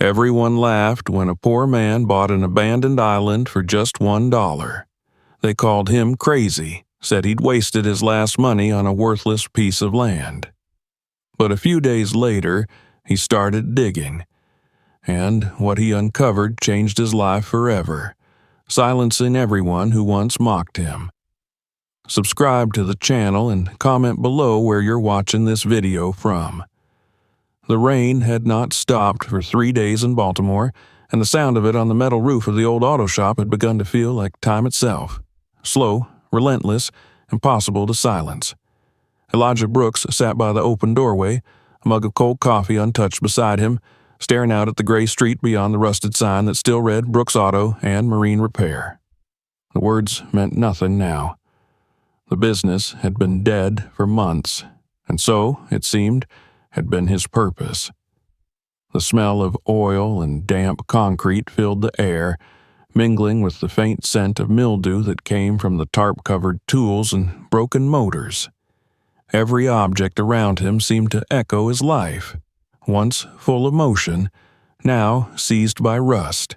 Everyone laughed when a poor man bought an abandoned island for just $1. They called him crazy, said he'd wasted his last money on a worthless piece of land. But a few days later, he started digging, and what he uncovered changed his life forever, silencing everyone who once mocked him. Subscribe to the channel and comment below where you're watching this video from. The rain had not stopped for 3 days in Baltimore, and the sound of it on the metal roof of the old auto shop had begun to feel like time itself. Slow, relentless, impossible to silence. Elijah Brooks sat by the open doorway, a mug of cold coffee untouched beside him, staring out at the gray street beyond the rusted sign that still read Brooks Auto and Marine Repair. The words meant nothing now. The business had been dead for months, and so, it seemed, had been his purpose. The smell of oil and damp concrete filled the air, mingling with the faint scent of mildew that came from the tarp-covered tools and broken motors. Every object around him seemed to echo his life, once full of motion, now seized by rust.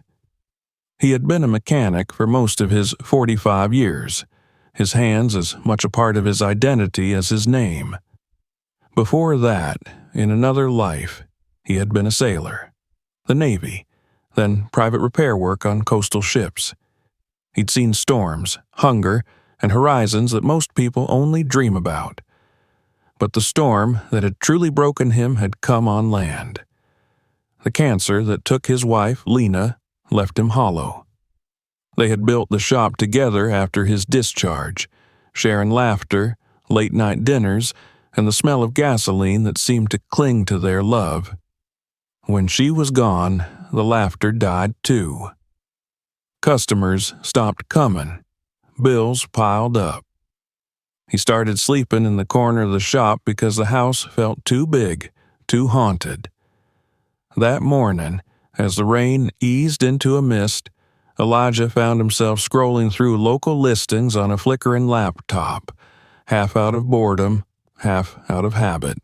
He had been a mechanic for most of his 45 years, his hands as much a part of his identity as his name. Before that, in another life, he had been a sailor, the Navy, then private repair work on coastal ships. He'd seen storms, hunger, and horizons that most people only dream about. But the storm that had truly broken him had come on land. The cancer that took his wife, Lena, left him hollow. They had built the shop together after his discharge, sharing laughter, late-night dinners, and the smell of gasoline that seemed to cling to their love. When she was gone, the laughter died too. Customers stopped coming. Bills piled up. He started sleeping in the corner of the shop because the house felt too big, too haunted. That morning, as the rain eased into a mist, Elijah found himself scrolling through local listings on a flickering laptop, half out of boredom, half out of habit.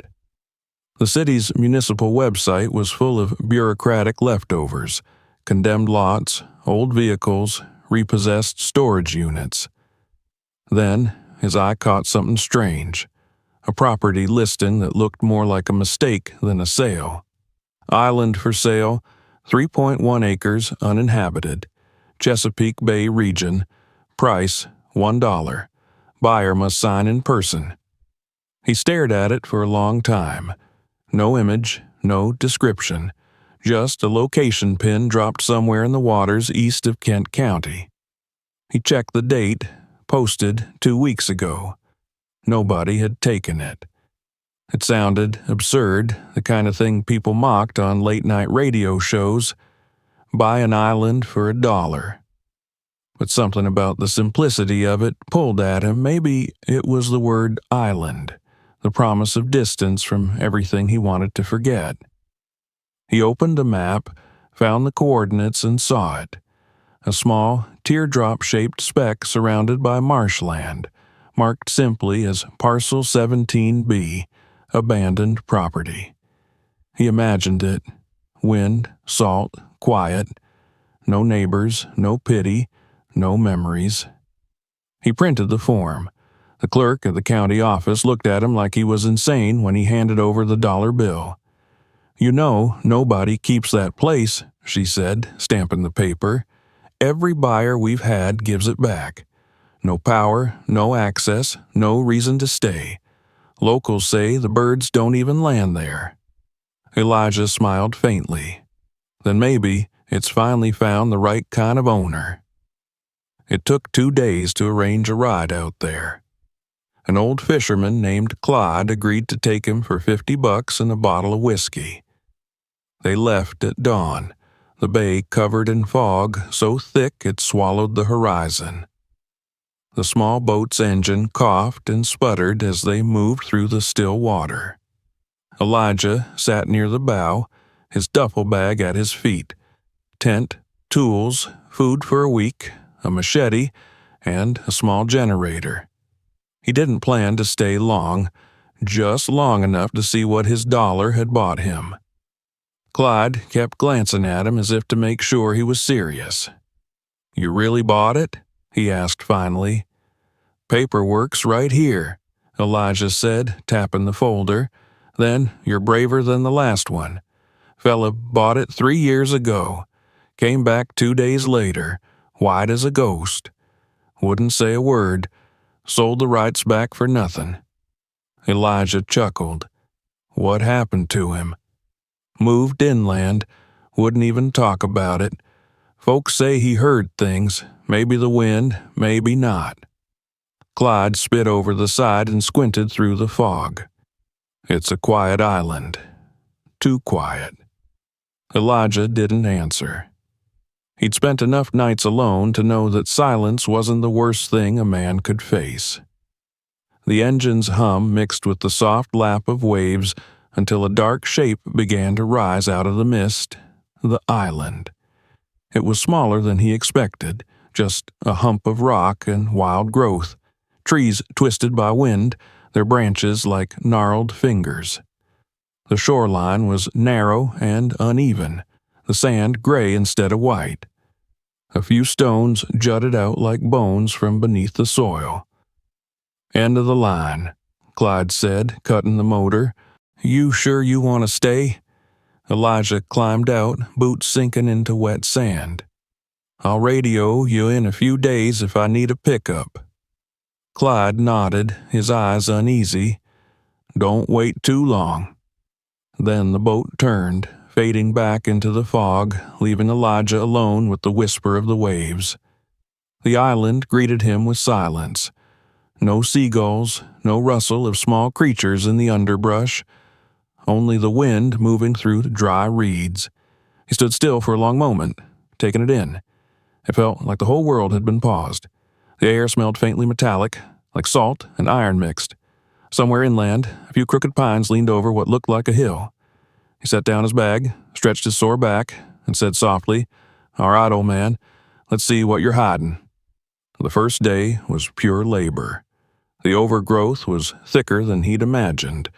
The city's municipal website was full of bureaucratic leftovers, condemned lots, old vehicles, repossessed storage units. Then, his eye caught something strange, a property listing that looked more like a mistake than a sale. Island for sale, 3.1 acres uninhabited, Chesapeake Bay region, price $1. Buyer must sign in person. He stared at it for a long time. No image, no description, just a location pin dropped somewhere in the waters east of Kent County. He checked the date, posted 2 weeks ago. Nobody had taken it. It sounded absurd, the kind of thing people mocked on late-night radio shows. Buy an island for $1. But something about the simplicity of it pulled at him. Maybe it was the word island, the promise of distance from everything he wanted to forget. He opened a map, found the coordinates, and saw it. A small, teardrop-shaped speck surrounded by marshland, marked simply as Parcel 17B, abandoned property. He imagined it. Wind, salt, quiet. No neighbors, no pity, no memories. He printed the form. The clerk at the county office looked at him like he was insane when he handed over the dollar bill. "You know, nobody keeps that place," she said, stamping the paper. "Every buyer we've had gives it back. No power, no access, no reason to stay. Locals say the birds don't even land there." Elijah smiled faintly. Then maybe it's finally found the right kind of owner. It took 2 days to arrange a ride out there. An old fisherman named Clyde agreed to take him for $50 and a bottle of whiskey. They left at dawn, the bay covered in fog so thick it swallowed the horizon. The small boat's engine coughed and sputtered as they moved through the still water. Elijah sat near the bow, his duffel bag at his feet. Tent, tools, food for a week, a machete, and a small generator. He didn't plan to stay long, just long enough to see what his dollar had bought him. Clyde kept glancing at him as if to make sure he was serious. "You really bought it?" he asked finally. "Paperwork's right here," Elijah said, tapping the folder. "Then you're braver than the last one. Fella bought it 3 years ago. Came back 2 days later, white as a ghost. Wouldn't say a word. Sold the rights back for nothing." Elijah chuckled. "What happened to him?" "Moved inland. Wouldn't even talk about it. Folks say he heard things. Maybe the wind, maybe not." Clyde spit over the side and squinted through the fog. "It's a quiet island. Too quiet." Elijah didn't answer. He'd spent enough nights alone to know that silence wasn't the worst thing a man could face. The engine's hum mixed with the soft lap of waves until a dark shape began to rise out of the mist, the island. It was smaller than he expected, just a hump of rock and wild growth, trees twisted by wind, their branches like gnarled fingers. The shoreline was narrow and uneven, the sand gray instead of white. A few stones jutted out like bones from beneath the soil. "End of the line," Clyde said, cutting the motor. "You sure you want to stay?" Elijah climbed out, boots sinking into wet sand. "I'll radio you in a few days if I need a pickup." Clyde nodded, his eyes uneasy. "Don't wait too long." Then the boat turned, fading back into the fog, leaving Elijah alone with the whisper of the waves. The island greeted him with silence. No seagulls, no rustle of small creatures in the underbrush, only the wind moving through the dry reeds. He stood still for a long moment, taking it in. It felt like the whole world had been paused. The air smelled faintly metallic, like salt and iron mixed. Somewhere inland, a few crooked pines leaned over what looked like a hill. He set down his bag, stretched his sore back, and said softly, "All right, old man, let's see what you're hiding." The first day was pure labor. The overgrowth was thicker than he'd imagined,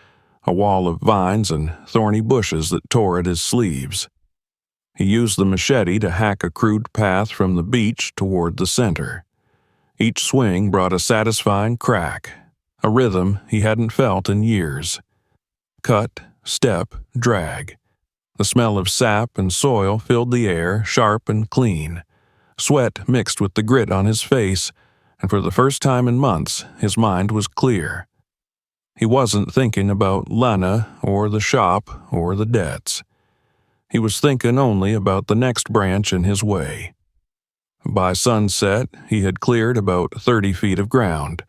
a wall of vines and thorny bushes that tore at his sleeves. He used the machete to hack a crude path from the beach toward the center. Each swing brought a satisfying crack, a rhythm he hadn't felt in years. Cut, step, drag. The smell of sap and soil filled the air, sharp and clean. Sweat mixed with the grit on his face, and for the first time in months, his mind was clear. He wasn't thinking about Lana or the shop or the debts. He was thinking only about the next branch in his way. By sunset, he had cleared about 30 feet of ground,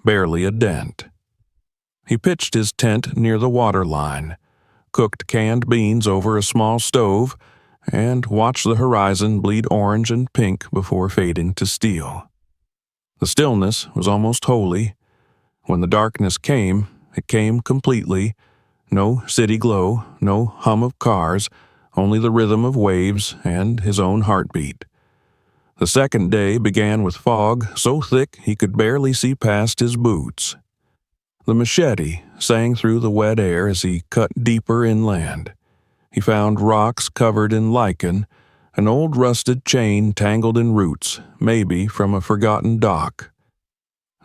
barely a dent. He pitched his tent near the water line, cooked canned beans over a small stove, and watched the horizon bleed orange and pink before fading to steel. The stillness was almost holy. When the darkness came, it came completely. No city glow, no hum of cars, only the rhythm of waves and his own heartbeat. The second day began with fog so thick he could barely see past his boots. The machete sang through the wet air as he cut deeper inland. He found rocks covered in lichen, an old rusted chain tangled in roots, maybe from a forgotten dock.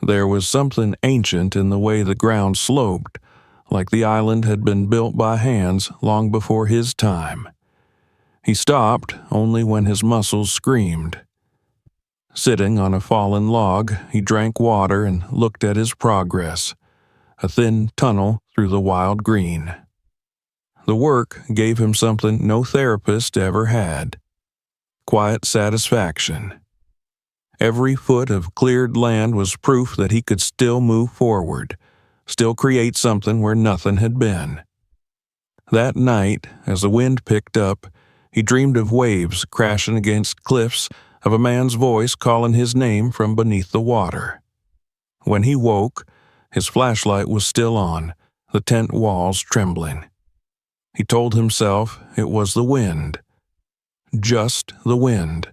There was something ancient in the way the ground sloped, like the island had been built by hands long before his time. He stopped only when his muscles screamed. Sitting on a fallen log, he drank water and looked at his progress, a thin tunnel through the wild green. The work gave him something no therapist ever had: quiet satisfaction. Every foot of cleared land was proof that he could still move forward, still create something where nothing had been. That night, as the wind picked up, he dreamed of waves crashing against cliffs, of a man's voice calling his name from beneath the water. When he woke, his flashlight was still on, the tent walls trembling. He told himself it was the wind. Just the wind.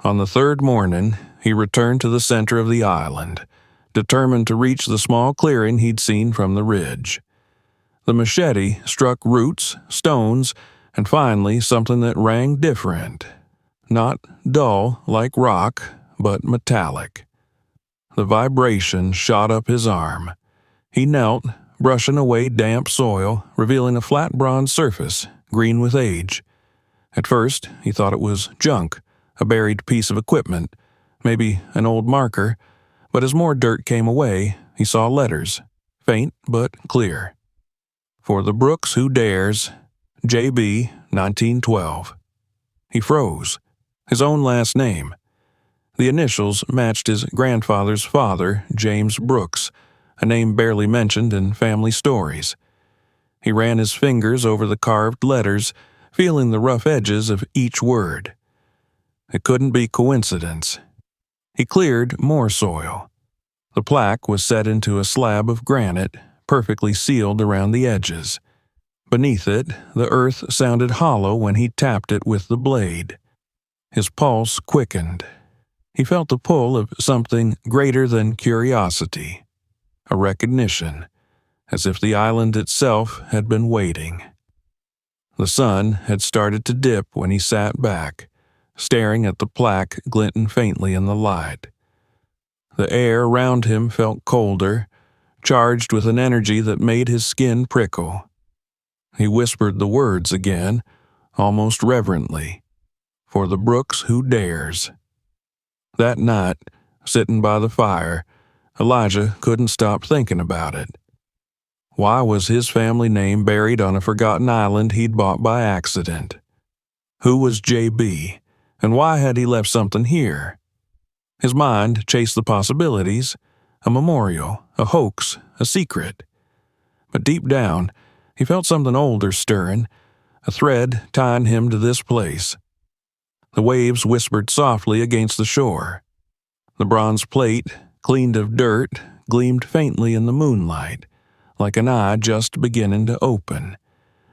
On the third morning, he returned to the center of the island, determined to reach the small clearing he'd seen from the ridge. The machete struck roots, stones, and finally something that rang different. Not dull like rock, but metallic. The vibration shot up his arm. He knelt, brushing away damp soil, revealing a flat bronze surface, green with age. At first, he thought it was junk, a buried piece of equipment, maybe an old marker, but as more dirt came away, he saw letters, faint but clear. For the Brooks Who Dares, J.B., 1912. He froze. His own last name. The initials matched his grandfather's father, James Brooks, a name barely mentioned in family stories. He ran his fingers over the carved letters, feeling the rough edges of each word. It couldn't be coincidence. He cleared more soil. The plaque was set into a slab of granite, perfectly sealed around the edges. Beneath it, the earth sounded hollow when he tapped it with the blade. His pulse quickened. He felt the pull of something greater than curiosity, a recognition, as if the island itself had been waiting. The sun had started to dip when he sat back, staring at the plaque glinting faintly in the light. The air around him felt colder, charged with an energy that made his skin prickle. He whispered the words again, almost reverently, "For the Brooks Who Dares." That night, sitting by the fire, Elijah couldn't stop thinking about it. Why was his family name buried on a forgotten island he'd bought by accident? Who was J.B., and why had he left something here? His mind chased the possibilities, a memorial, a hoax, a secret. But deep down, he felt something older stirring, a thread tying him to this place. The waves whispered softly against the shore. The bronze plate, cleaned of dirt, gleamed faintly in the moonlight, like an eye just beginning to open.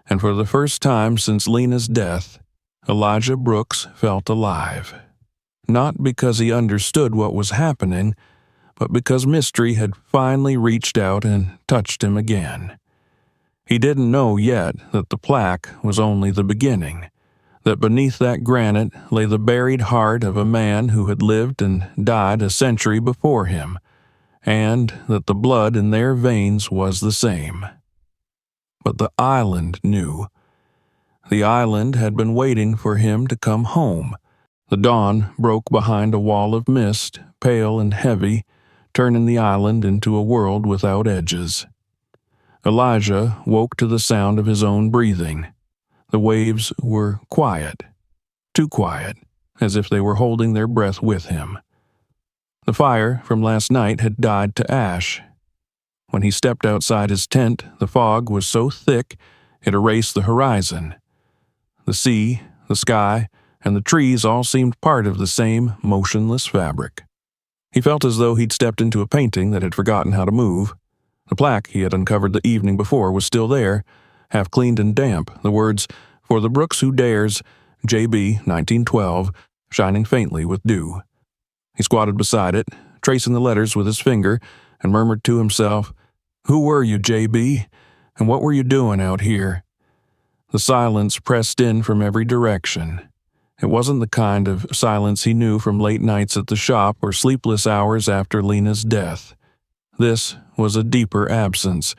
And for the first time since Lena's death, Elijah Brooks felt alive. Not because he understood what was happening, but because mystery had finally reached out and touched him again. He didn't know yet that the plaque was only the beginning, that beneath that granite lay the buried heart of a man who had lived and died a century before him, and that the blood in their veins was the same. But the island knew. The island had been waiting for him to come home. The dawn broke behind a wall of mist, pale and heavy, turning the island into a world without edges. Elijah woke to the sound of his own breathing. The waves were quiet, too quiet, as if they were holding their breath with him. The fire from last night had died to ash. When he stepped outside his tent, the fog was so thick it erased the horizon. The sea, the sky, and the trees all seemed part of the same motionless fabric. He felt as though he'd stepped into a painting that had forgotten how to move. The plaque he had uncovered the evening before was still there, half cleaned and damp, the words, "For the Brooks Who Dares, J.B., 1912, shining faintly with dew. He squatted beside it, tracing the letters with his finger, and murmured to himself, "Who were you, J.B., and what were you doing out here?" The silence pressed in from every direction. It wasn't the kind of silence he knew from late nights at the shop or sleepless hours after Lena's death. This was a deeper absence,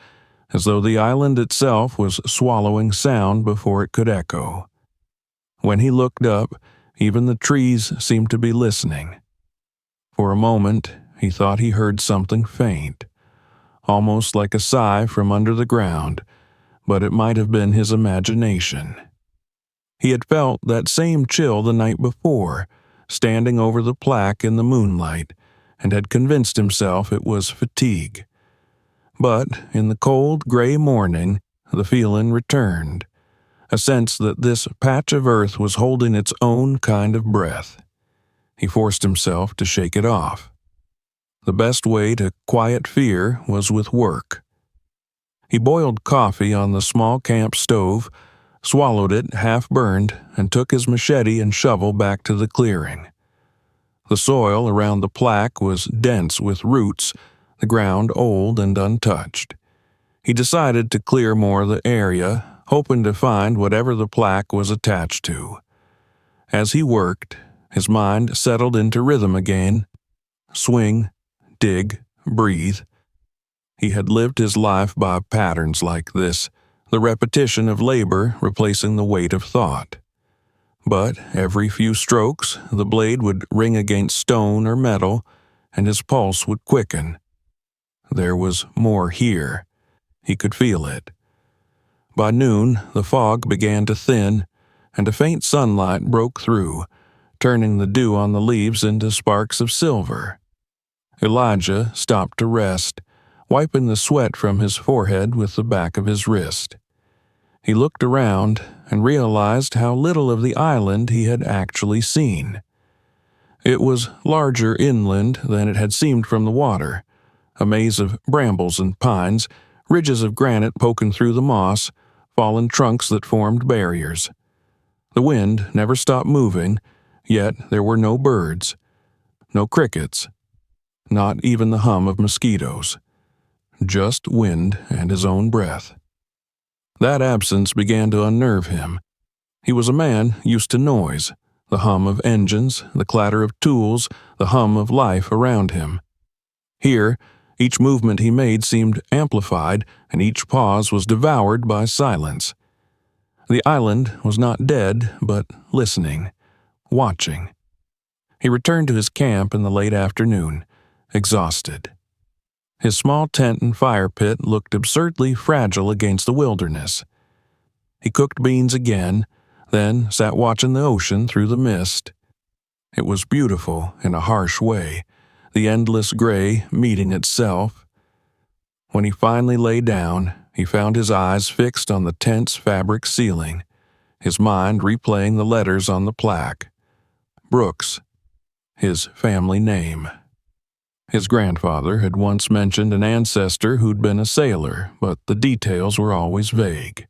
as though the island itself was swallowing sound before it could echo. When he looked up, even the trees seemed to be listening. For a moment, he thought he heard something faint, almost like a sigh from under the ground, but it might have been his imagination. He had felt that same chill the night before, standing over the plaque in the moonlight, and had convinced himself it was fatigue. But in the cold, gray morning, the feeling returned, a sense that this patch of earth was holding its own kind of breath. He forced himself to shake it off. The best way to quiet fear was with work. He boiled coffee on the small camp stove, swallowed it half-burned, and took his machete and shovel back to the clearing. The soil around the plaque was dense with roots, the ground old and untouched. He decided to clear more of the area, hoping to find whatever the plaque was attached to. As he worked, his mind settled into rhythm again. Swing, dig, breathe. He had lived his life by patterns like this, the repetition of labor replacing the weight of thought. But every few strokes, the blade would ring against stone or metal, and his pulse would quicken. There was more here. He could feel it. By noon, the fog began to thin, and a faint sunlight broke through, turning the dew on the leaves into sparks of silver. Elijah stopped to rest, wiping the sweat from his forehead with the back of his wrist. He looked around and realized how little of the island he had actually seen. It was larger inland than it had seemed from the water, a maze of brambles and pines, ridges of granite poking through the moss, fallen trunks that formed barriers. The wind never stopped moving, yet there were no birds, no crickets, not even the hum of mosquitoes. Just wind and his own breath. That absence began to unnerve him. He was a man used to noise, the hum of engines, the clatter of tools, the hum of life around him. Here, each movement he made seemed amplified, and each pause was devoured by silence. The island was not dead, but listening, watching. He returned to his camp in the late afternoon, exhausted. His small tent and fire pit looked absurdly fragile against the wilderness. He cooked beans again, then sat watching the ocean through the mist. It was beautiful in a harsh way, the endless gray meeting itself. When he finally lay down, he found his eyes fixed on the tent's fabric ceiling, his mind replaying the letters on the plaque. Brooks, his family name. His grandfather had once mentioned an ancestor who'd been a sailor, but the details were always vague.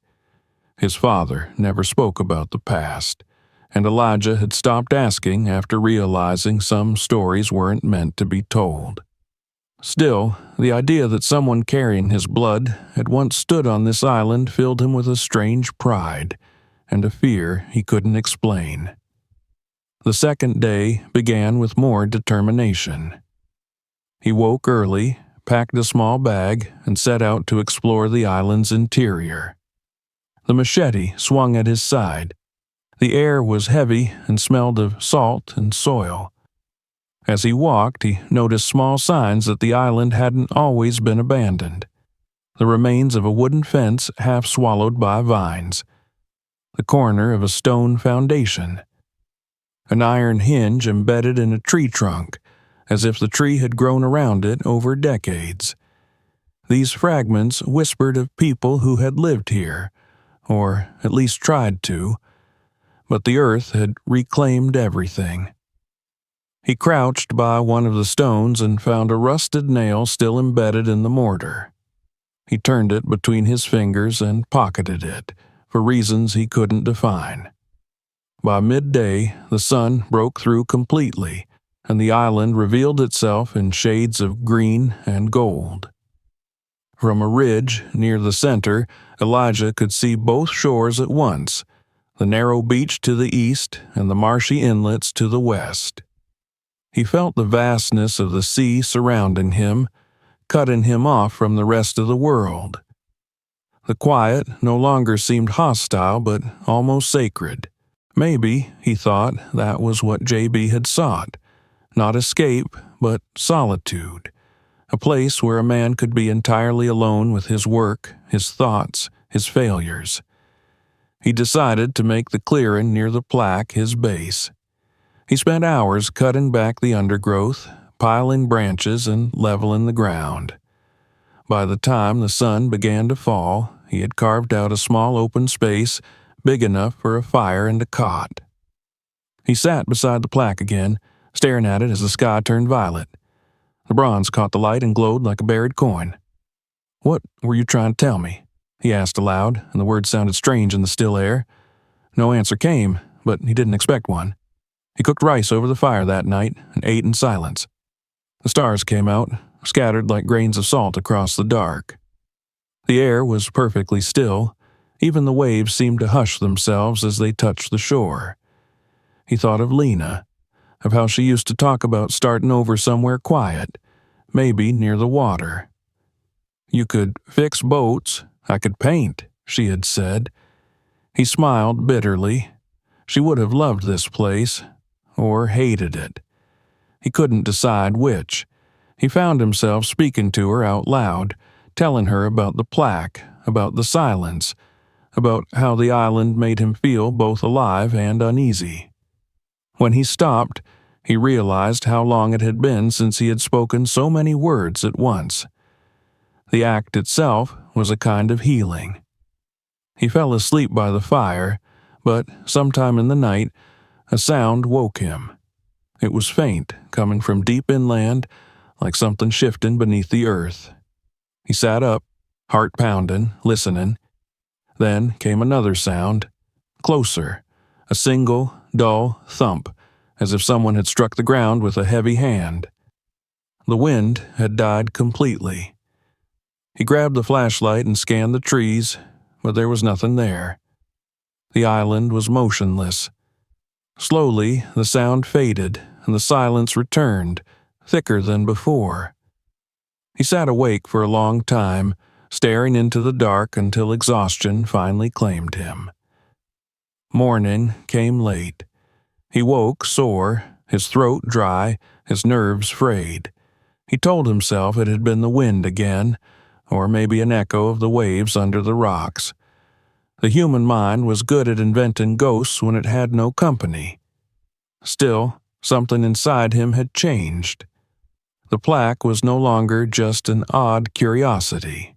His father never spoke about the past, and Elijah had stopped asking after realizing some stories weren't meant to be told. Still, the idea that someone carrying his blood had once stood on this island filled him with a strange pride and a fear he couldn't explain. The second day began with more determination. He woke early, packed a small bag, and set out to explore the island's interior. The machete swung at his side. The air was heavy and smelled of salt and soil. As he walked, he noticed small signs that the island hadn't always been abandoned. The remains of a wooden fence half swallowed by vines. The corner of a stone foundation. An iron hinge embedded in a tree trunk, as if the tree had grown around it over decades. These fragments whispered of people who had lived here, or at least tried to, but the earth had reclaimed everything. He crouched by one of the stones and found a rusted nail still embedded in the mortar. He turned it between his fingers and pocketed it, for reasons he couldn't define. By midday, the sun broke through completely, and the island revealed itself in shades of green and gold. From a ridge near the center, Elijah could see both shores at once, the narrow beach to the east and the marshy inlets to the west. He felt the vastness of the sea surrounding him, cutting him off from the rest of the world. The quiet no longer seemed hostile but almost sacred. Maybe, he thought, that was what J.B. had sought. Not escape, but solitude. A place where a man could be entirely alone with his work, his thoughts, his failures. He decided to make the clearing near the plaque his base. He spent hours cutting back the undergrowth, piling branches, and leveling the ground. By the time the sun began to fall, he had carved out a small open space big enough for a fire and a cot. He sat beside the plaque again, staring at it as the sky turned violet. The bronze caught the light and glowed like a buried coin. "What were you trying to tell me?" he asked aloud, and the words sounded strange in the still air. No answer came, but he didn't expect one. He cooked rice over the fire that night and ate in silence. The stars came out, scattered like grains of salt across the dark. The air was perfectly still. Even the waves seemed to hush themselves as they touched the shore. He thought of Lena, of how she used to talk about starting over somewhere quiet, maybe near the water. "You could fix boats, I could paint," she had said. He smiled bitterly. She would have loved this place, or hated it. He couldn't decide which. He found himself speaking to her out loud, telling her about the plaque, about the silence, about how the island made him feel both alive and uneasy. When he stopped, he realized how long it had been since he had spoken so many words at once. The act itself was a kind of healing. He fell asleep by the fire, but sometime in the night, a sound woke him. It was faint, coming from deep inland, like something shifting beneath the earth. He sat up, heart pounding, listening. Then came another sound, closer, a single, dull thump, as if someone had struck the ground with a heavy hand. The wind had died completely. He grabbed the flashlight and scanned the trees, but there was nothing there. The island was motionless. Slowly, the sound faded, and the silence returned, thicker than before. He sat awake for a long time, staring into the dark until exhaustion finally claimed him. Morning came late. He woke sore, his throat dry, his nerves frayed. He told himself it had been the wind again, or maybe an echo of the waves under the rocks. The human mind was good at inventing ghosts when it had no company. Still, something inside him had changed. The plaque was no longer just an odd curiosity.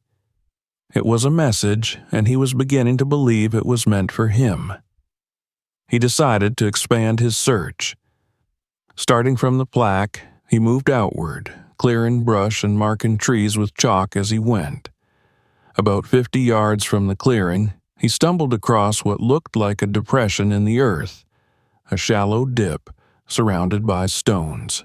It was a message, and he was beginning to believe it was meant for him. He decided to expand his search. Starting from the plaque, he moved outward, clearing brush and marking trees with chalk as he went. About 50 yards from the clearing, he stumbled across what looked like a depression in the earth, a shallow dip surrounded by stones.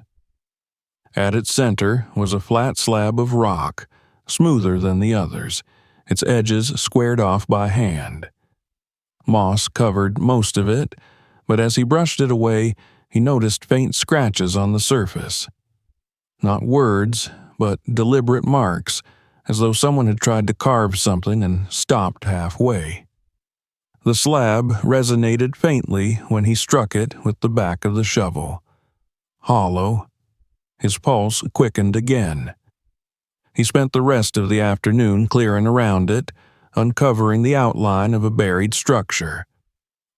At its center was a flat slab of rock, smoother than the others, its edges squared off by hand. Moss covered most of it, but as he brushed it away, he noticed faint scratches on the surface. Not words, but deliberate marks, as though someone had tried to carve something and stopped halfway. The slab resonated faintly when he struck it with the back of the shovel. Hollow. His pulse quickened again. He spent the rest of the afternoon clearing around it, uncovering the outline of a buried structure.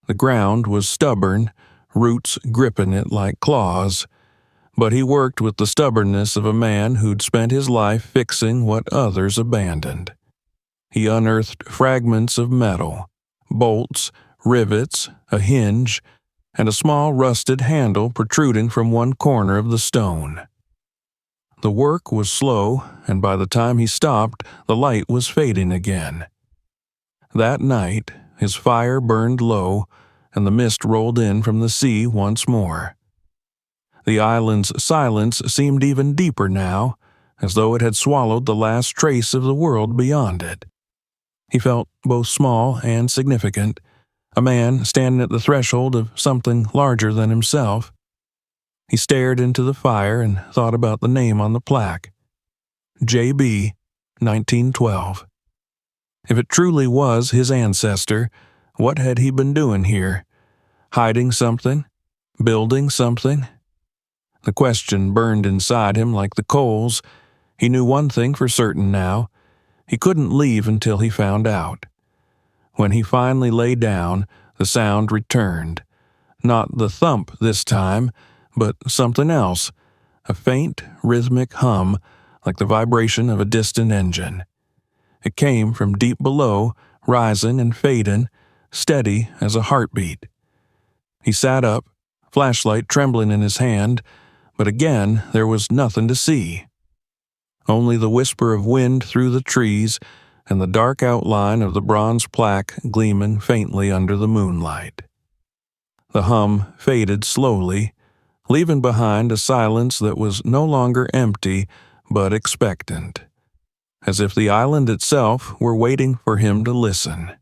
The ground was stubborn, roots gripping it like claws, but he worked with the stubbornness of a man who'd spent his life fixing what others abandoned. He unearthed fragments of metal, bolts, rivets, a hinge, and a small rusted handle protruding from one corner of the stone. The work was slow, and by the time he stopped, the light was fading again. That night, his fire burned low, and the mist rolled in from the sea once more. The island's silence seemed even deeper now, as though it had swallowed the last trace of the world beyond it. He felt both small and significant, a man standing at the threshold of something larger than himself. He stared into the fire and thought about the name on the plaque. J.B., 1912. If it truly was his ancestor, what had he been doing here? Hiding something? Building something? The question burned inside him like the coals. He knew one thing for certain now. He couldn't leave until he found out. When he finally lay down, the sound returned. Not the thump this time, but something else, a faint, rhythmic hum, like the vibration of a distant engine. It came from deep below, rising and fading, steady as a heartbeat. He sat up, flashlight trembling in his hand, but again there was nothing to see. Only the whisper of wind through the trees and the dark outline of the bronze plaque gleaming faintly under the moonlight. The hum faded slowly, leaving behind a silence that was no longer empty but expectant. as if the island itself were waiting for him to listen.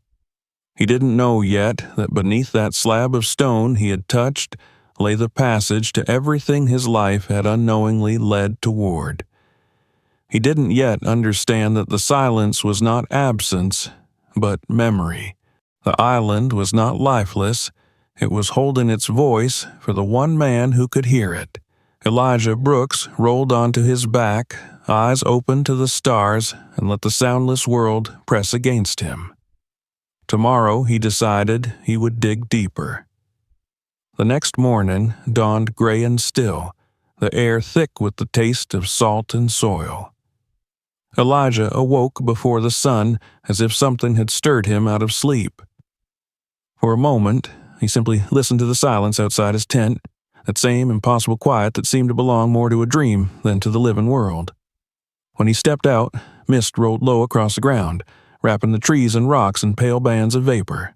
He didn't know yet that beneath that slab of stone he had touched lay the passage to everything his life had unknowingly led toward. He didn't yet understand that the silence was not absence, but memory. The island was not lifeless. It was holding its voice for the one man who could hear it. Elijah Brooks rolled onto his back, eyes open to the stars, and let the soundless world press against him. Tomorrow, he decided, he would dig deeper. The next morning dawned gray and still, the air thick with the taste of salt and soil. Elijah awoke before the sun as if something had stirred him out of sleep. For a moment, he simply listened to the silence outside his tent, that same impossible quiet that seemed to belong more to a dream than to the living world. When he stepped out, mist rolled low across the ground, wrapping the trees and rocks in pale bands of vapor.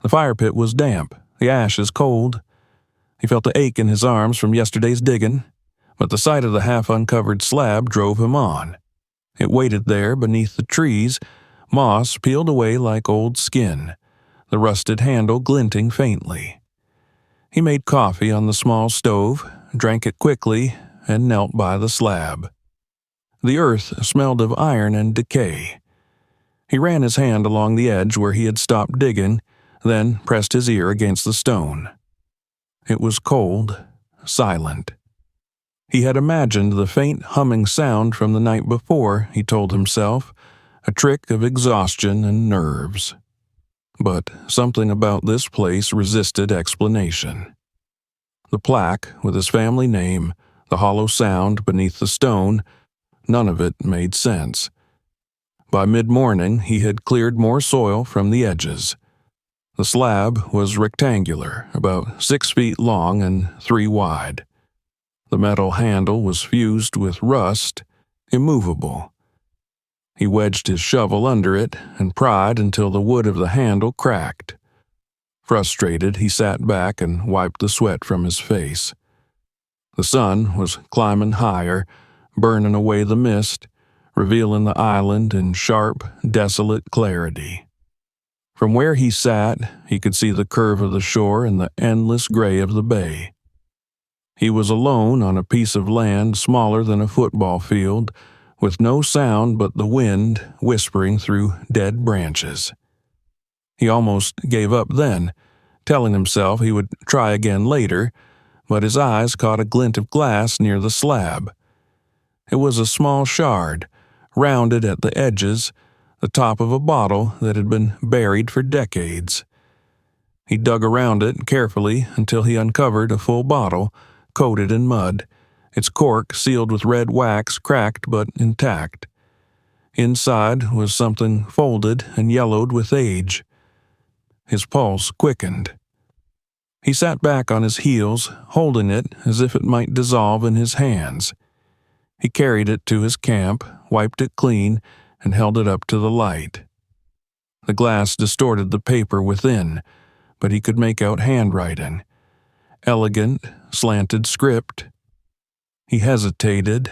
The fire pit was damp, the ashes cold. He felt the ache in his arms from yesterday's digging, but the sight of the half-uncovered slab drove him on. It waited there beneath the trees, moss peeled away like old skin, the rusted handle glinting faintly. He made coffee on the small stove, drank it quickly, and knelt by the slab. The earth smelled of iron and decay. He ran his hand along the edge where he had stopped digging, then pressed his ear against the stone. It was cold, silent. He had imagined the faint humming sound from the night before, he told himself, a trick of exhaustion and nerves. But something about this place resisted explanation. The plaque with his family name, the hollow sound beneath the stone, none of it made sense. By mid-morning, he had cleared more soil from the edges. The slab was rectangular, about 6 feet long and 3 wide. The metal handle was fused with rust, immovable. He wedged his shovel under it and pried until the wood of the handle cracked. Frustrated, he sat back and wiped the sweat from his face. The sun was climbing higher, burning away the mist, revealing the island in sharp, desolate clarity. From where he sat, he could see the curve of the shore and the endless gray of the bay. He was alone on a piece of land smaller than a football field, with no sound but the wind whispering through dead branches. He almost gave up then, telling himself he would try again later, but his eyes caught a glint of glass near the slab. It was a small shard, rounded at the edges, the top of a bottle that had been buried for decades. He dug around it carefully until he uncovered a full bottle, coated in mud, its cork sealed with red wax cracked but intact. Inside was something folded and yellowed with age. His pulse quickened. He sat back on his heels, holding it as if it might dissolve in his hands. He carried it to his camp, wiped it clean, and held it up to the light. The glass distorted the paper within, but he could make out handwriting. Elegant, slanted script. He hesitated.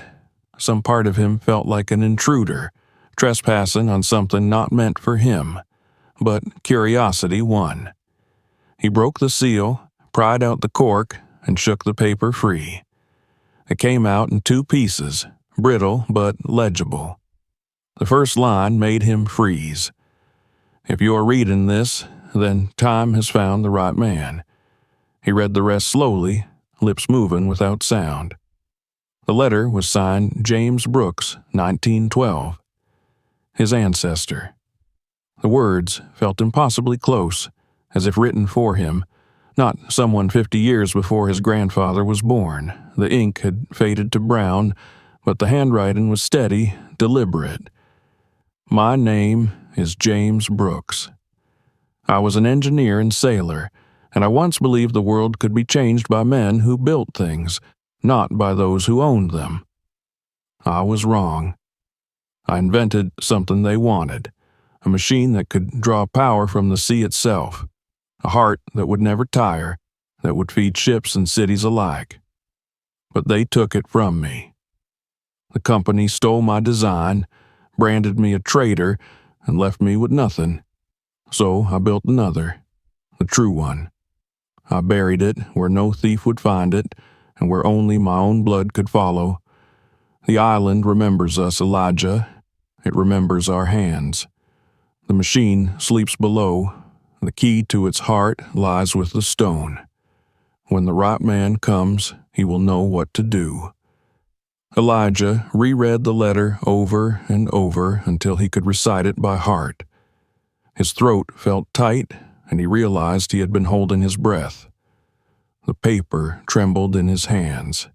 Some part of him felt like an intruder, trespassing on something not meant for him, but curiosity won. He broke the seal, pried out the cork, and shook the paper free. It came out in 2 pieces, brittle but legible. The first line made him freeze. If you're reading this, then time has found the right man. He read the rest slowly, lips moving without sound. The letter was signed James Brooks, 1912. His ancestor. The words felt impossibly close, as if written for him, not someone 50 years before his grandfather was born. The ink had faded to brown, but the handwriting was steady, deliberate. My name is James Brooks. I was an engineer and sailor, and I once believed the world could be changed by men who built things, not by those who owned them. I was wrong. I invented something they wanted, a machine that could draw power from the sea itself, a heart that would never tire, that would feed ships and cities alike. But they took it from me. The company stole my design, branded me a traitor, and left me with nothing. So I built another, the true one. I buried it where no thief would find it, and where only my own blood could follow. The island remembers us, Elijah. It remembers our hands. The machine sleeps below. The key to its heart lies with the stone. When the right man comes, he will know what to do. Elijah reread the letter over and over until he could recite it by heart. His throat felt tight, and he realized he had been holding his breath. The paper trembled in his hands.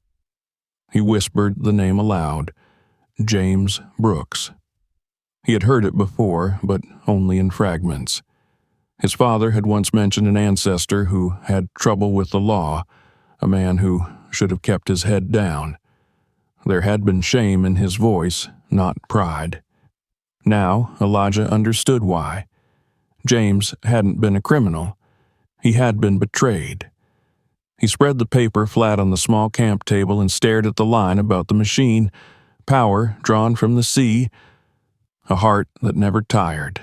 He whispered the name aloud, James Brooks. He had heard it before, but only in fragments. His father had once mentioned an ancestor who had trouble with the law, a man who should have kept his head down. There had been shame in his voice, not pride. Now Elijah understood why. James hadn't been a criminal. He had been betrayed. He spread the paper flat on the small camp table and stared at the line about the machine, power drawn from the sea, a heart that never tired.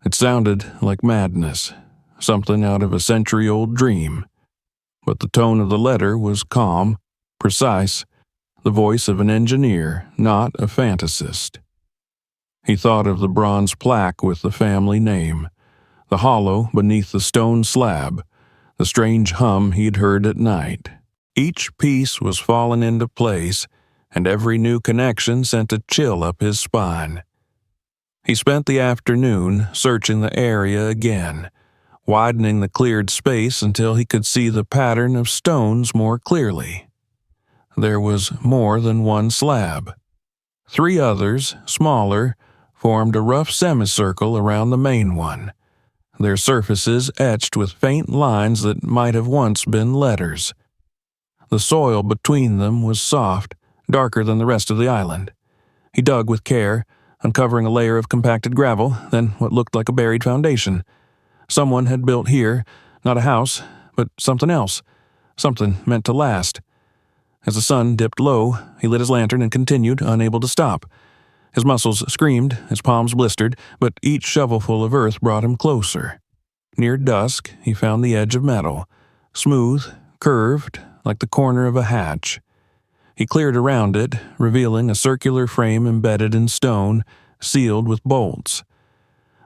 It sounded like madness, something out of a century-old dream. But the tone of the letter was calm, precise, the voice of an engineer, not a fantasist. He thought of the bronze plaque with the family name, the hollow beneath the stone slab, the strange hum he'd heard at night. Each piece was falling into place, and every new connection sent a chill up his spine. He spent the afternoon searching the area again, widening the cleared space until he could see the pattern of stones more clearly. There was more than one slab. 3 others, smaller, formed a rough semicircle around the main one, their surfaces etched with faint lines that might have once been letters. The soil between them was soft, darker than the rest of the island. He dug with care, uncovering a layer of compacted gravel, then what looked like a buried foundation. Someone had built here, not a house, but something else, something meant to last. As the sun dipped low, he lit his lantern and continued, unable to stop. His muscles screamed, his palms blistered, but each shovelful of earth brought him closer. Near dusk, he found the edge of metal, smooth, curved, like the corner of a hatch. He cleared around it, revealing a circular frame embedded in stone, sealed with bolts.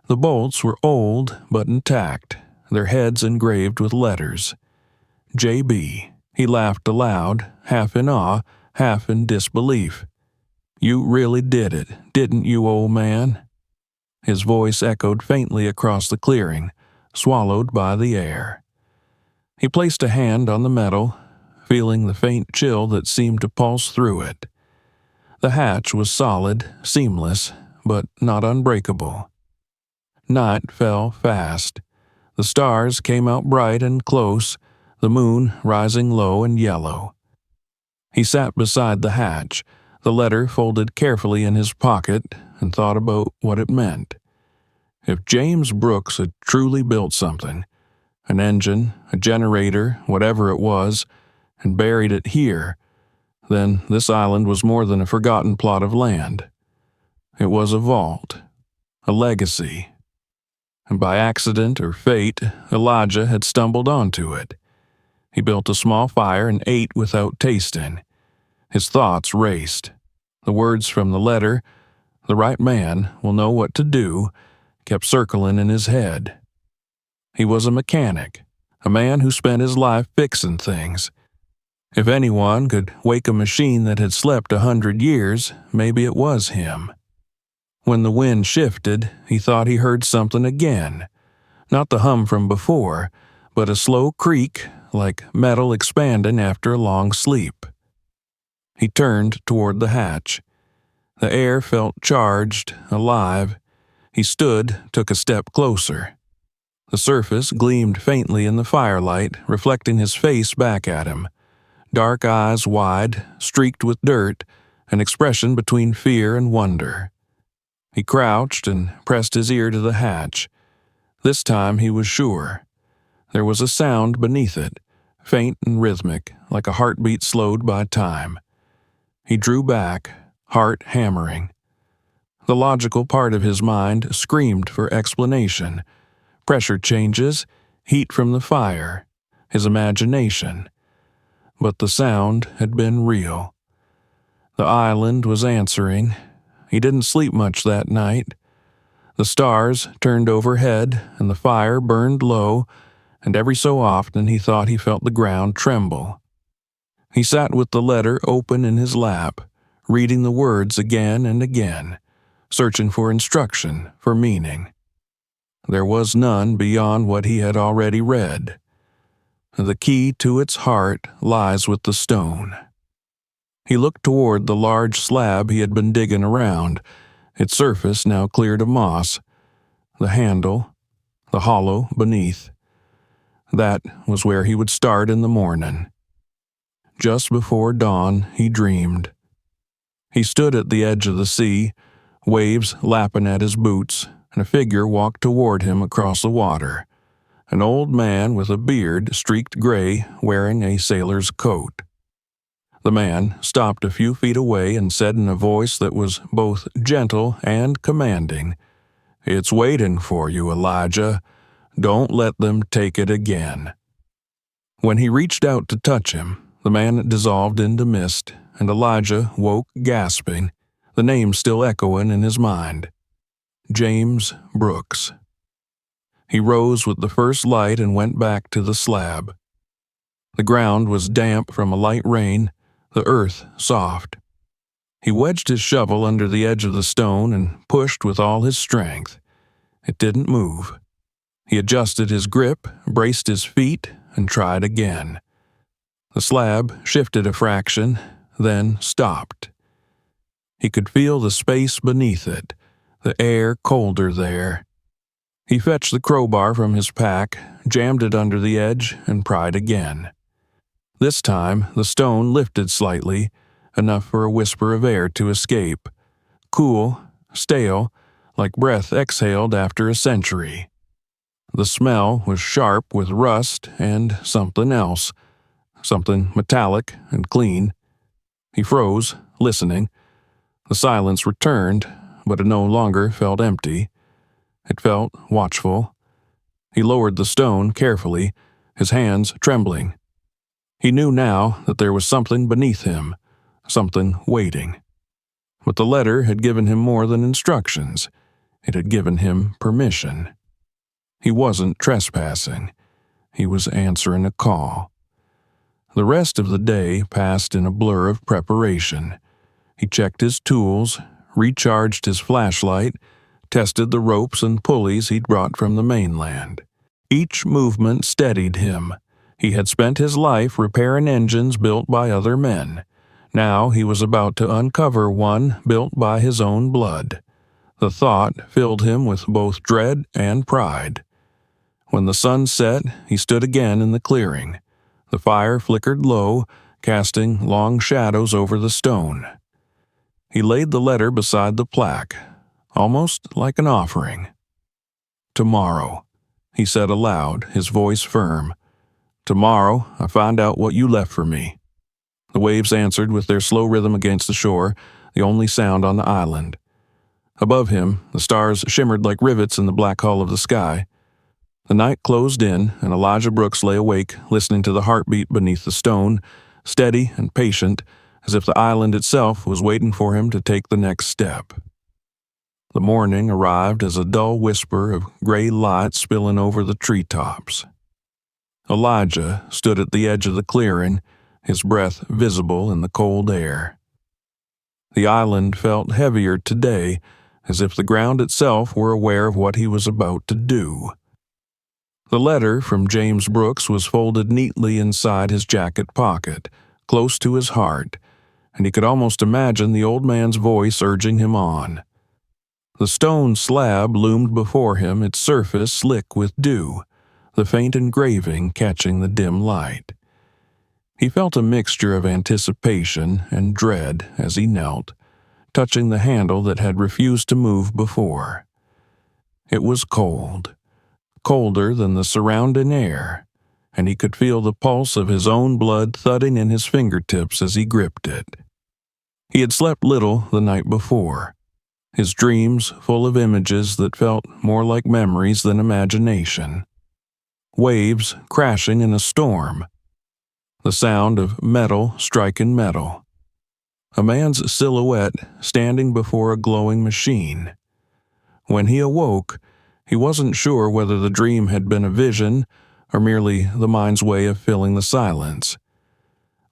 The bolts were old but intact, their heads engraved with letters. J.B. He laughed aloud, half in awe, half in disbelief. You really did it, didn't you, old man? His voice echoed faintly across the clearing, swallowed by the air. He placed a hand on the metal, feeling the faint chill that seemed to pulse through it. The hatch was solid, seamless, but not unbreakable. Night fell fast. The stars came out bright and close, the moon rising low and yellow. He sat beside the hatch, the letter folded carefully in his pocket, and thought about what it meant. If James Brooks had truly built something, an engine, a generator, whatever it was, and buried it here, then this island was more than a forgotten plot of land. It was a vault, a legacy. And by accident or fate, Elijah had stumbled onto it. He built a small fire and ate without tasting. His thoughts raced. The words from the letter, "The right man will know what to do," kept circling in his head. He was a mechanic, a man who spent his life fixing things. If anyone could wake a machine that had slept 100 years, maybe it was him. When the wind shifted, he thought he heard something again. Not the hum from before, but a slow creak, like metal expanding after a long sleep. He turned toward the hatch. The air felt charged, alive. He stood, took a step closer. The surface gleamed faintly in the firelight, reflecting his face back at him. Dark eyes wide, streaked with dirt, an expression between fear and wonder. He crouched and pressed his ear to the hatch. This time he was sure. There was a sound beneath it, faint and rhythmic, like a heartbeat slowed by time. He drew back, heart hammering. The logical part of his mind screamed for explanation. Pressure changes, heat from the fire, his imagination. But the sound had been real. The island was answering. He didn't sleep much that night. The stars turned overhead, and the fire burned low, and every so often he thought he felt the ground tremble. He sat with the letter open in his lap, reading the words again and again, searching for instruction, for meaning. There was none beyond what he had already read. The key to its heart lies with the stone. He looked toward the large slab he had been digging around, its surface now cleared of moss, the handle, the hollow beneath. That was where he would start in the morning. Just before dawn, he dreamed. He stood at the edge of the sea, waves lapping at his boots, and a figure walked toward him across the water. An old man with a beard streaked gray, wearing a sailor's coat. The man stopped a few feet away and said in a voice that was both gentle and commanding, "It's waiting for you, Elijah. Don't let them take it again." When he reached out to touch him, the man dissolved into mist, and Elijah woke gasping, the name still echoing in his mind. James Brooks. He rose with the first light and went back to the slab. The ground was damp from a light rain, the earth soft. He wedged his shovel under the edge of the stone and pushed with all his strength. It didn't move. He adjusted his grip, braced his feet, and tried again. The slab shifted a fraction, then stopped. He could feel the space beneath it, the air colder there. He fetched the crowbar from his pack, jammed it under the edge, and pried again. This time, the stone lifted slightly, enough for a whisper of air to escape. Cool, stale, like breath exhaled after a century. The smell was sharp with rust and something else, something metallic and clean. He froze, listening. The silence returned, but it no longer felt empty. It felt watchful. He lowered the stone carefully, his hands trembling. He knew now that there was something beneath him, something waiting. But the letter had given him more than instructions. It had given him permission. He wasn't trespassing. He was answering a call. The rest of the day passed in a blur of preparation. He checked his tools, recharged his flashlight, tested the ropes and pulleys he'd brought from the mainland. Each movement steadied him. He had spent his life repairing engines built by other men. Now he was about to uncover one built by his own blood. The thought filled him with both dread and pride. When the sun set, he stood again in the clearing. The fire flickered low, casting long shadows over the stone. He laid the letter beside the plaque, almost like an offering. "Tomorrow," he said aloud, his voice firm. "Tomorrow I find out what you left for me." The waves answered with their slow rhythm against the shore, the only sound on the island. Above him, the stars shimmered like rivets in the black hull of the sky. The night closed in, and Elijah Brooks lay awake, listening to the heartbeat beneath the stone, steady and patient, as if the island itself was waiting for him to take the next step. The morning arrived as a dull whisper of gray light spilling over the treetops. Elijah stood at the edge of the clearing, his breath visible in the cold air. The island felt heavier today, as if the ground itself were aware of what he was about to do. The letter from James Brooks was folded neatly inside his jacket pocket, close to his heart, and he could almost imagine the old man's voice urging him on. The stone slab loomed before him, its surface slick with dew, the faint engraving catching the dim light. He felt a mixture of anticipation and dread as he knelt, touching the handle that had refused to move before. It was cold, colder than the surrounding air, and he could feel the pulse of his own blood thudding in his fingertips as he gripped it. He had slept little the night before. his dreams full of images that felt more like memories than imagination. Waves crashing in a storm. The sound of metal striking metal. A man's silhouette standing before a glowing machine. When he awoke, he wasn't sure whether the dream had been a vision or merely the mind's way of filling the silence.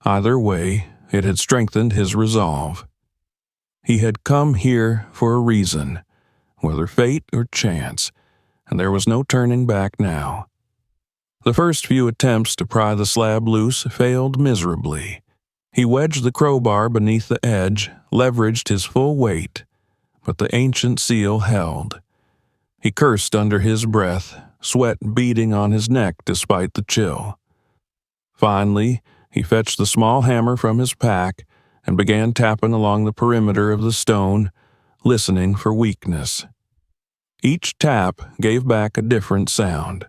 Either way, it had strengthened his resolve. He had come here for a reason, whether fate or chance, and there was no turning back now. The first few attempts to pry the slab loose failed miserably. He wedged the crowbar beneath the edge, leveraged his full weight, but the ancient seal held. He cursed under his breath, sweat beading on his neck despite the chill. Finally, he fetched the small hammer from his pack and began tapping along the perimeter of the stone, listening for weakness. Each tap gave back a different sound,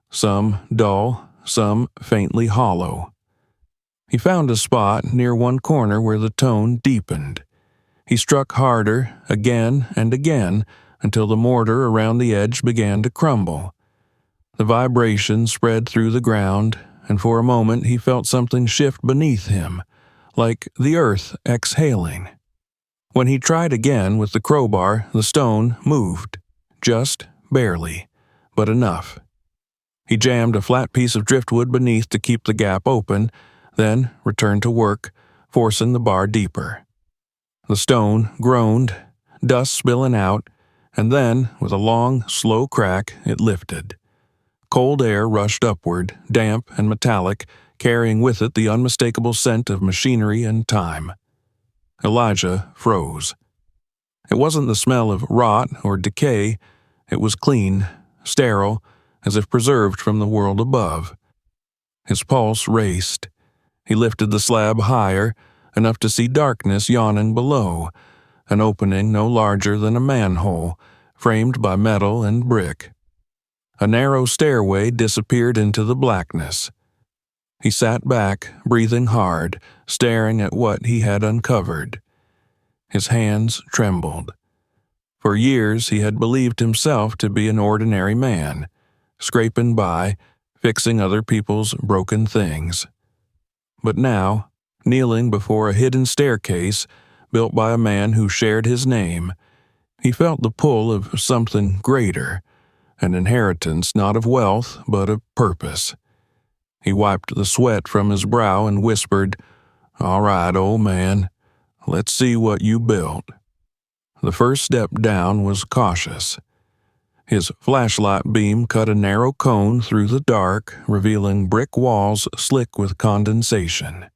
some dull, some faintly hollow. He found a spot near one corner where the tone deepened. He struck harder, again and again, until the mortar around the edge began to crumble. The vibration spread through the ground, and for a moment he felt something shift beneath him, like the earth exhaling. When he tried again with the crowbar, the stone moved, just barely, but enough. He jammed a flat piece of driftwood beneath to keep the gap open, then returned to work, forcing the bar deeper. The stone groaned, dust spilling out, and then, with a long, slow crack, it lifted. Cold air rushed upward, damp and metallic, carrying with it the unmistakable scent of machinery and time. Elijah froze. It wasn't the smell of rot or decay. It was clean, sterile, as if preserved from the world above. His pulse raced. He lifted the slab higher, enough to see darkness yawning below, an opening no larger than a manhole, framed by metal and brick. A narrow stairway disappeared into the blackness. He sat back, breathing hard, staring at what he had uncovered. His hands trembled. For years he had believed himself to be an ordinary man, scraping by, fixing other people's broken things. But now, kneeling before a hidden staircase built by a man who shared his name, he felt the pull of something greater, an inheritance not of wealth but of purpose. He wiped the sweat from his brow and whispered, "All right, old man, let's see what you built." The first step down was cautious. His flashlight beam cut a narrow cone through the dark, revealing brick walls slick with condensation.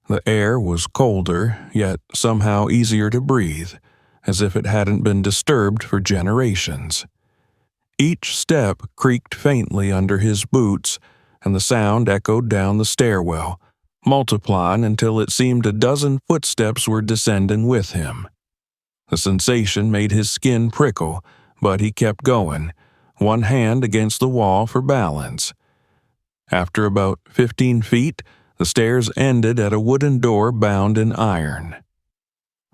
The air was colder, yet somehow easier to breathe, as if it hadn't been disturbed for generations. Each step creaked faintly under his boots, and the sound echoed down the stairwell, multiplying until it seemed a dozen footsteps were descending with him. The sensation made his skin prickle, but he kept going, one hand against the wall for balance. After about 15 feet, the stairs ended at a wooden door bound in iron.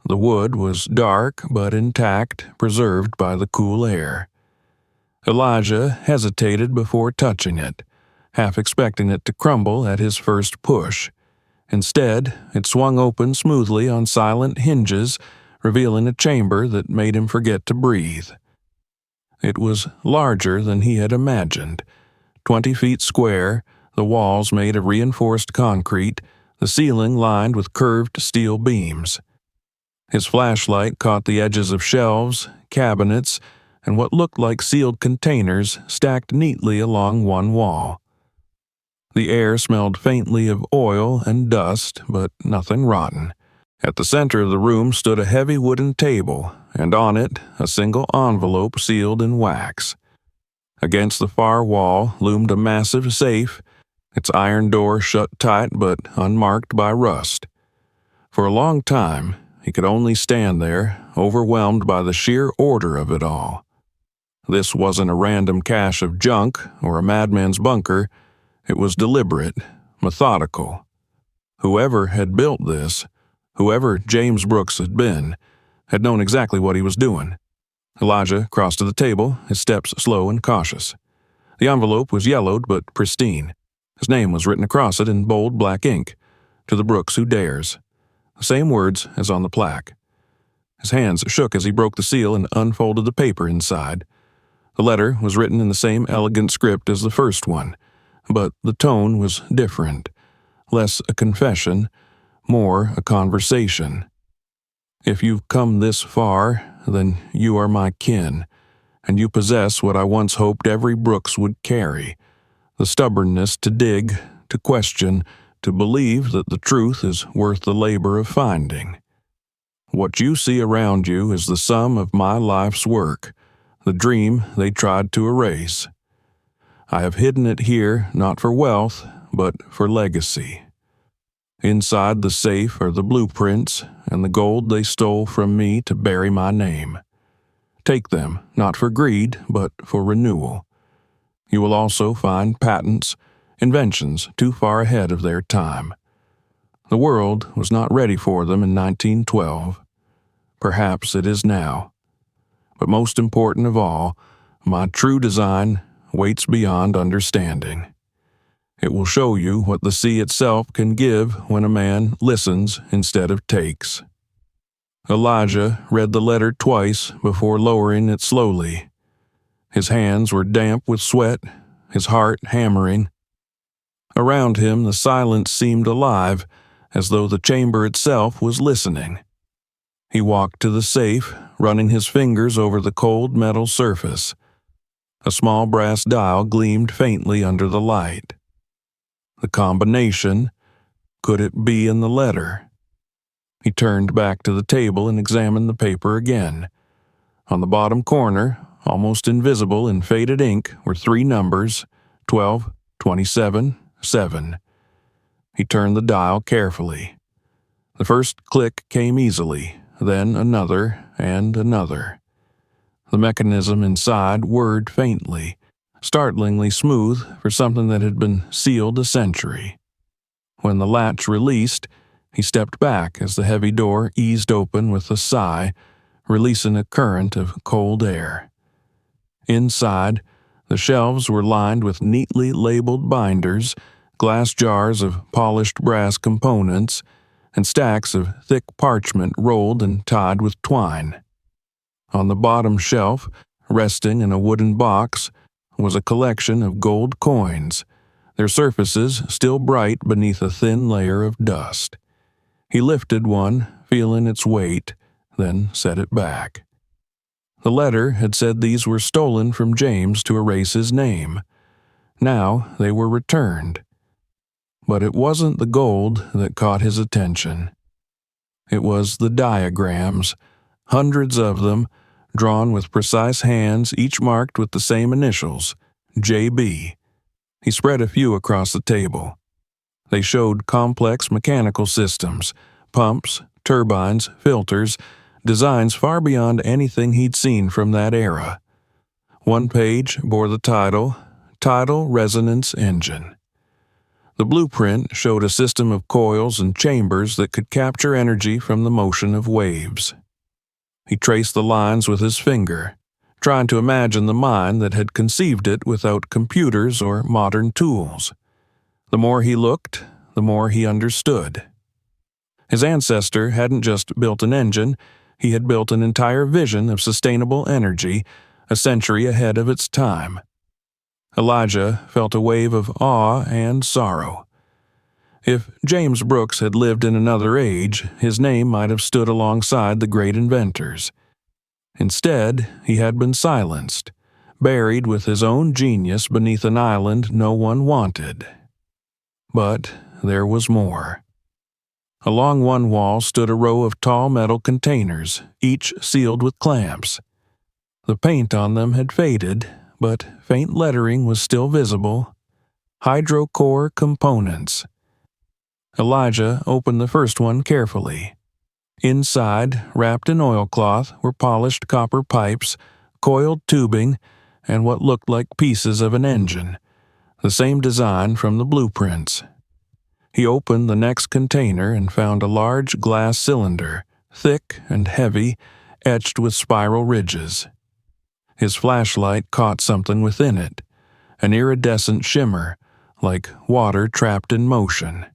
The wood was dark but intact, preserved by the cool air. Elijah hesitated before touching it, half expecting it to crumble at his first push. Instead, it swung open smoothly on silent hinges, revealing a chamber that made him forget to breathe. It was larger than he had imagined, 20 feet square, the walls made of reinforced concrete, the ceiling lined with curved steel beams. His flashlight caught the edges of shelves, cabinets, and what looked like sealed containers stacked neatly along one wall. The air smelled faintly of oil and dust, but nothing rotten. At the center of the room stood a heavy wooden table, and on it a single envelope sealed in wax. Against the far wall loomed a massive safe, its iron door shut tight but unmarked by rust. For a long time, he could only stand there, overwhelmed by the sheer order of it all. This wasn't a random cache of junk or a madman's bunker. It was deliberate, methodical. Whoever had built this, whoever James Brooks had been, had known exactly what he was doing. Elijah crossed to the table, his steps slow and cautious. The envelope was yellowed but pristine. His name was written across it in bold black ink, "To the Brooks who dares." The same words as on the plaque. His hands shook as he broke the seal and unfolded the paper inside. The letter was written in the same elegant script as the first one, but the tone was different. Less a confession, more a conversation. "If you've come this far, then you are my kin, and you possess what I once hoped every Brooks would carry, the stubbornness to dig, to question, to believe that the truth is worth the labor of finding. What you see around you is the sum of my life's work, the dream they tried to erase. I have hidden it here not for wealth, but for legacy. Inside the safe are the blueprints and the gold they stole from me to bury my name. Take them, not for greed, but for renewal. You will also find patents, inventions too far ahead of their time. The world was not ready for them in 1912. Perhaps it is now. But most important of all, my true design waits beyond understanding. It will show you what the sea itself can give when a man listens instead of takes." Elijah read the letter twice before lowering it slowly. His hands were damp with sweat, his heart hammering. Around him the silence seemed alive, as though the chamber itself was listening. He walked to the safe, running his fingers over the cold metal surface. A small brass dial gleamed faintly under the light. The combination, could it be in the letter? He turned back to the table and examined the paper again. On the bottom corner, almost invisible in faded ink, were 3 numbers, 12, 27, 7. He turned the dial carefully. The first click came easily, then another and another. The mechanism inside whirred faintly, startlingly smooth for something that had been sealed a century. When the latch released, he stepped back as the heavy door eased open with a sigh, releasing a current of cold air. Inside, the shelves were lined with neatly labeled binders, glass jars of polished brass components, and stacks of thick parchment rolled and tied with twine. On the bottom shelf, resting in a wooden box, was a collection of gold coins, their surfaces still bright beneath a thin layer of dust. He lifted one, feeling its weight, then set it back. The letter had said these were stolen from James to erase his name. Now they were returned. But it wasn't the gold that caught his attention. It was the diagrams, hundreds of them, drawn with precise hands, each marked with the same initials, JB. He spread a few across the table. They showed complex mechanical systems, pumps, turbines, filters, designs far beyond anything he'd seen from that era. One page bore the title, Tidal Resonance Engine. The blueprint showed a system of coils and chambers that could capture energy from the motion of waves. He traced the lines with his finger, trying to imagine the mind that had conceived it without computers or modern tools. The more he looked, the more he understood. His ancestor hadn't just built an engine, he had built an entire vision of sustainable energy, a century ahead of its time. Elijah felt a wave of awe and sorrow. If James Brooks had lived in another age, his name might have stood alongside the great inventors. Instead, he had been silenced, buried with his own genius beneath an island no one wanted. But there was more. Along one wall stood a row of tall metal containers, each sealed with clamps. The paint on them had faded, but faint lettering was still visible. Hydrocore Components. Elijah opened the first one carefully. Inside, wrapped in oilcloth, were polished copper pipes, coiled tubing, and what looked like pieces of an engine, the same design from the blueprints. He opened the next container and found a large glass cylinder, thick and heavy, etched with spiral ridges. His flashlight caught something within it, an iridescent shimmer, like water trapped in motion.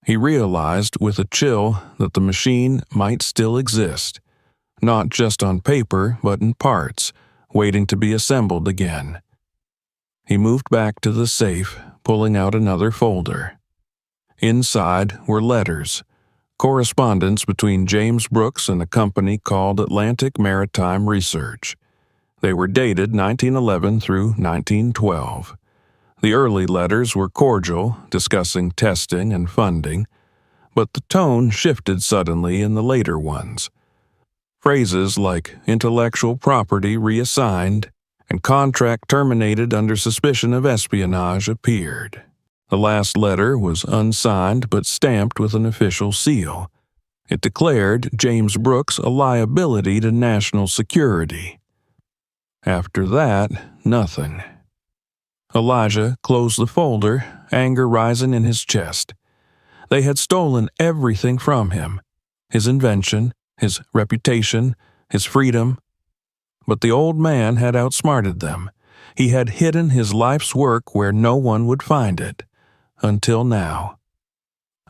He realized with a chill that the machine might still exist, not just on paper but in parts, waiting to be assembled again. He moved back to the safe, pulling out another folder. Inside were letters, correspondence between James Brooks and a company called Atlantic Maritime Research. They were dated 1911 through 1912. The early letters were cordial, discussing testing and funding, but the tone shifted suddenly in the later ones. Phrases like intellectual property reassigned and contract terminated under suspicion of espionage appeared. The last letter was unsigned but stamped with an official seal. It declared James Brooks a liability to national security. After that, nothing. Elijah closed the folder, anger rising in his chest. They had stolen everything from him, his invention, his reputation, his freedom. But the old man had outsmarted them. He had hidden his life's work where no one would find it, until now.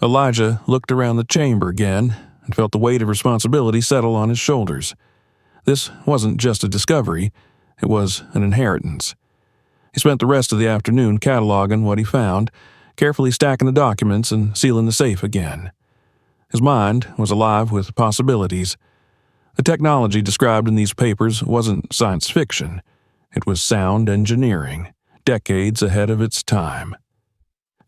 Elijah looked around the chamber again and felt the weight of responsibility settle on his shoulders. This wasn't just a discovery, it was an inheritance. He spent the rest of the afternoon cataloging what he found, carefully stacking the documents and sealing the safe again. His mind was alive with possibilities. The technology described in these papers wasn't science fiction. It was sound engineering, decades ahead of its time.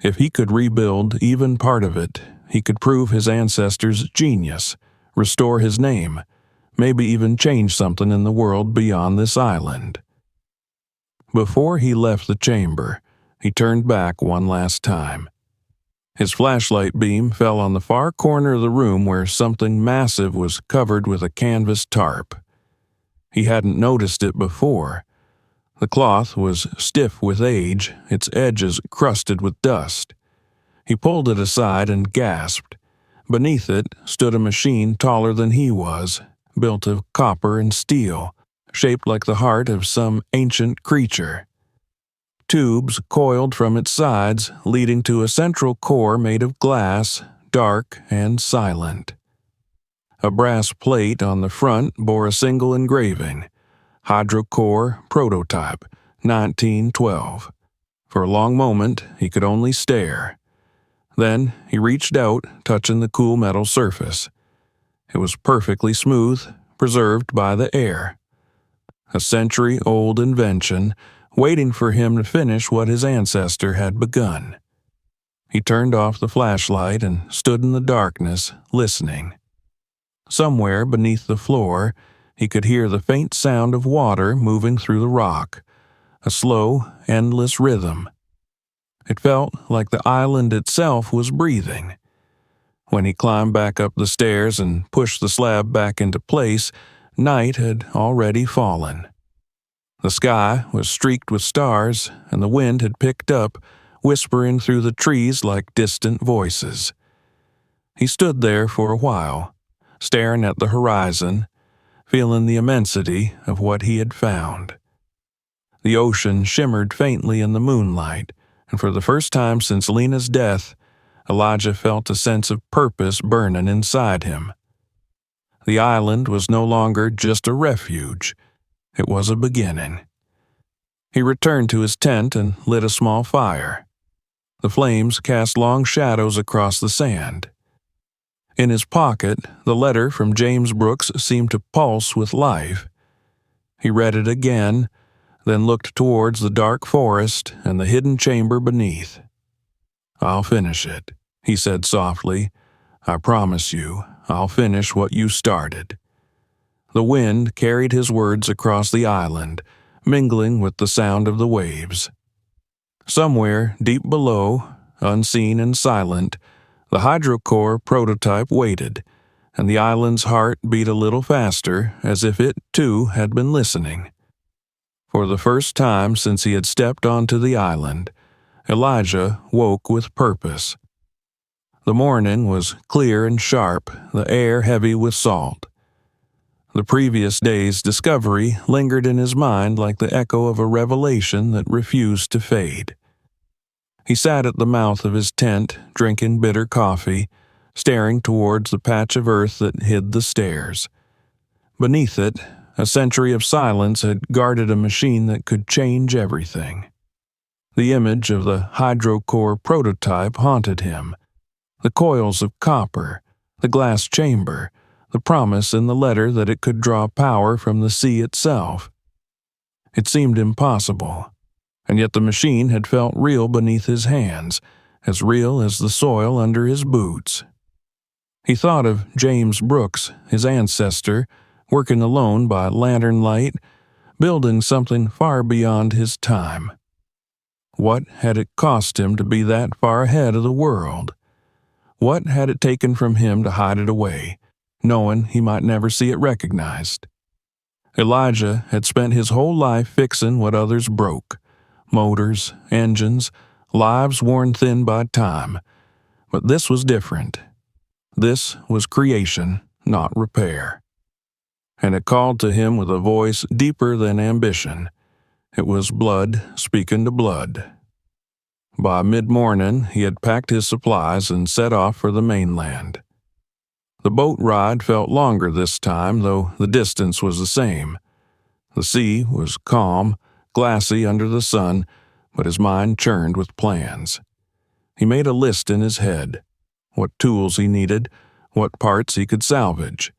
If he could rebuild even part of it, he could prove his ancestors' genius, restore his name, maybe even change something in the world beyond this island. Before he left the chamber, he turned back one last time. His flashlight beam fell on the far corner of the room where something massive was covered with a canvas tarp. He hadn't noticed it before. The cloth was stiff with age, its edges crusted with dust. He pulled it aside and gasped. Beneath it stood a machine taller than he was, built of copper and steel, shaped like the heart of some ancient creature. Tubes coiled from its sides, leading to a central core made of glass, dark and silent. A brass plate on the front bore a single engraving, Hydrocore Prototype, 1912. For a long moment, he could only stare. Then he reached out, touching the cool metal surface. It was perfectly smooth, preserved by the air. A century-old invention, waiting for him to finish what his ancestor had begun. He turned off the flashlight and stood in the darkness, listening. Somewhere beneath the floor, he could hear the faint sound of water moving through the rock, a slow, endless rhythm. It felt like the island itself was breathing. When he climbed back up the stairs and pushed the slab back into place, night had already fallen. The sky was streaked with stars, and the wind had picked up, whispering through the trees like distant voices. He stood there for a while, staring at the horizon, feeling the immensity of what he had found. The ocean shimmered faintly in the moonlight, and for the first time since Lena's death, Elijah felt a sense of purpose burning inside him. The island was no longer just a refuge. It was a beginning. He returned to his tent and lit a small fire. The flames cast long shadows across the sand. In his pocket, the letter from James Brooks seemed to pulse with life. He read it again, then looked towards the dark forest and the hidden chamber beneath. "I'll finish it," he said softly. "I promise you, I'll finish what you started." The wind carried his words across the island, mingling with the sound of the waves. Somewhere deep below, unseen and silent, the Hydrocore Prototype waited, and the island's heart beat a little faster, as if it, too, had been listening. For the first time since he had stepped onto the island, Elijah woke with purpose. The morning was clear and sharp, the air heavy with salt. The previous day's discovery lingered in his mind like the echo of a revelation that refused to fade. He sat at the mouth of his tent, drinking bitter coffee, staring towards the patch of earth that hid the stairs. Beneath it, a century of silence had guarded a machine that could change everything. The image of the hydrocore prototype haunted him. The coils of copper, the glass chamber, the promise in the letter that it could draw power from the sea itself. It seemed impossible, and yet the machine had felt real beneath his hands, as real as the soil under his boots. He thought of James Brooks, his ancestor, working alone by lantern light, building something far beyond his time. What had it cost him to be that far ahead of the world? What had it taken from him to hide it away, knowing he might never see it recognized? Elijah had spent his whole life fixing what others broke: motors, engines, lives worn thin by time. But this was different. This was creation, not repair. And it called to him with a voice deeper than ambition. It was blood speaking to blood. By mid-morning, he had packed his supplies and set off for the mainland. The boat ride felt longer this time, though the distance was the same. The sea was calm, glassy under the sun, but his mind churned with plans. He made a list in his head: what tools he needed, what parts he could salvage.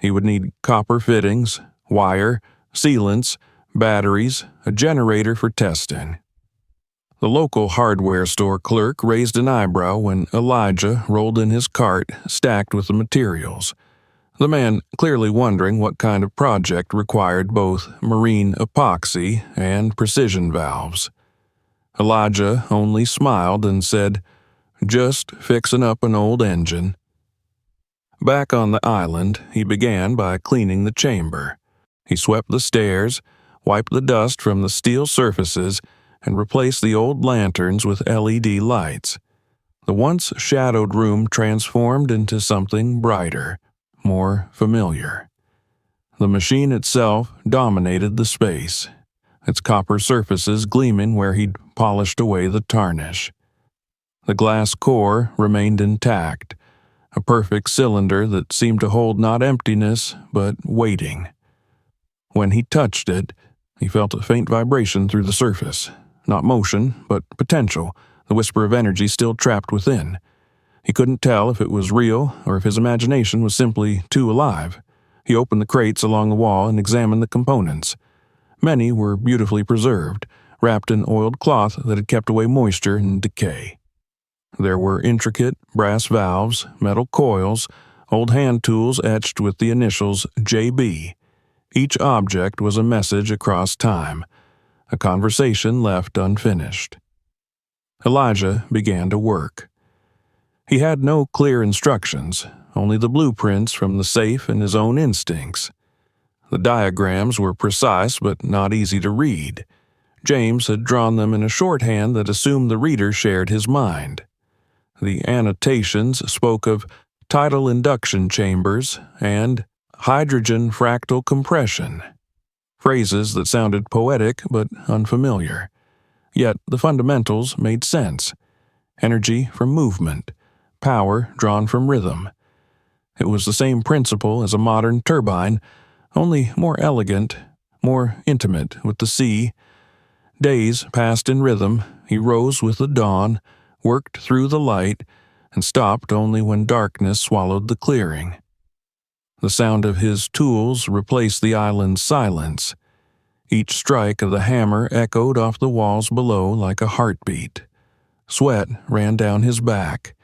He would need copper fittings, wire, sealants, batteries, a generator for testing. The local hardware store clerk raised an eyebrow when Elijah rolled in his cart stacked with the materials, the man clearly wondering what kind of project required both marine epoxy and precision valves. Elijah only smiled and said, "Just fixing up an old engine." Back on the island, he began by cleaning the chamber. He swept the stairs, wiped the dust from the steel surfaces, and replaced the old lanterns with LED lights. The once shadowed room transformed into something brighter, more familiar. The machine itself dominated the space, its copper surfaces gleaming where he'd polished away the tarnish. The glass core remained intact, a perfect cylinder that seemed to hold not emptiness, but waiting. When he touched it, he felt a faint vibration through the surface. Not motion, but potential, the whisper of energy still trapped within. He couldn't tell if it was real or if his imagination was simply too alive. He opened the crates along the wall and examined the components. Many were beautifully preserved, wrapped in oiled cloth that had kept away moisture and decay. There were intricate brass valves, metal coils, old hand tools etched with the initials JB. Each object was a message across time, a conversation left unfinished. Elijah began to work. He had no clear instructions, only the blueprints from the safe and his own instincts. The diagrams were precise but not easy to read. James had drawn them in a shorthand that assumed the reader shared his mind. The annotations spoke of tidal induction chambers and hydrogen fractal compression, phrases that sounded poetic but unfamiliar. Yet the fundamentals made sense. Energy from movement, power drawn from rhythm. It was the same principle as a modern turbine, only more elegant, more intimate with the sea. Days passed in rhythm. He rose with the dawn, worked through the light, and stopped only when darkness swallowed the clearing. The sound of his tools replaced the island's silence. Each strike of the hammer echoed off the walls below like a heartbeat. Sweat ran down his back.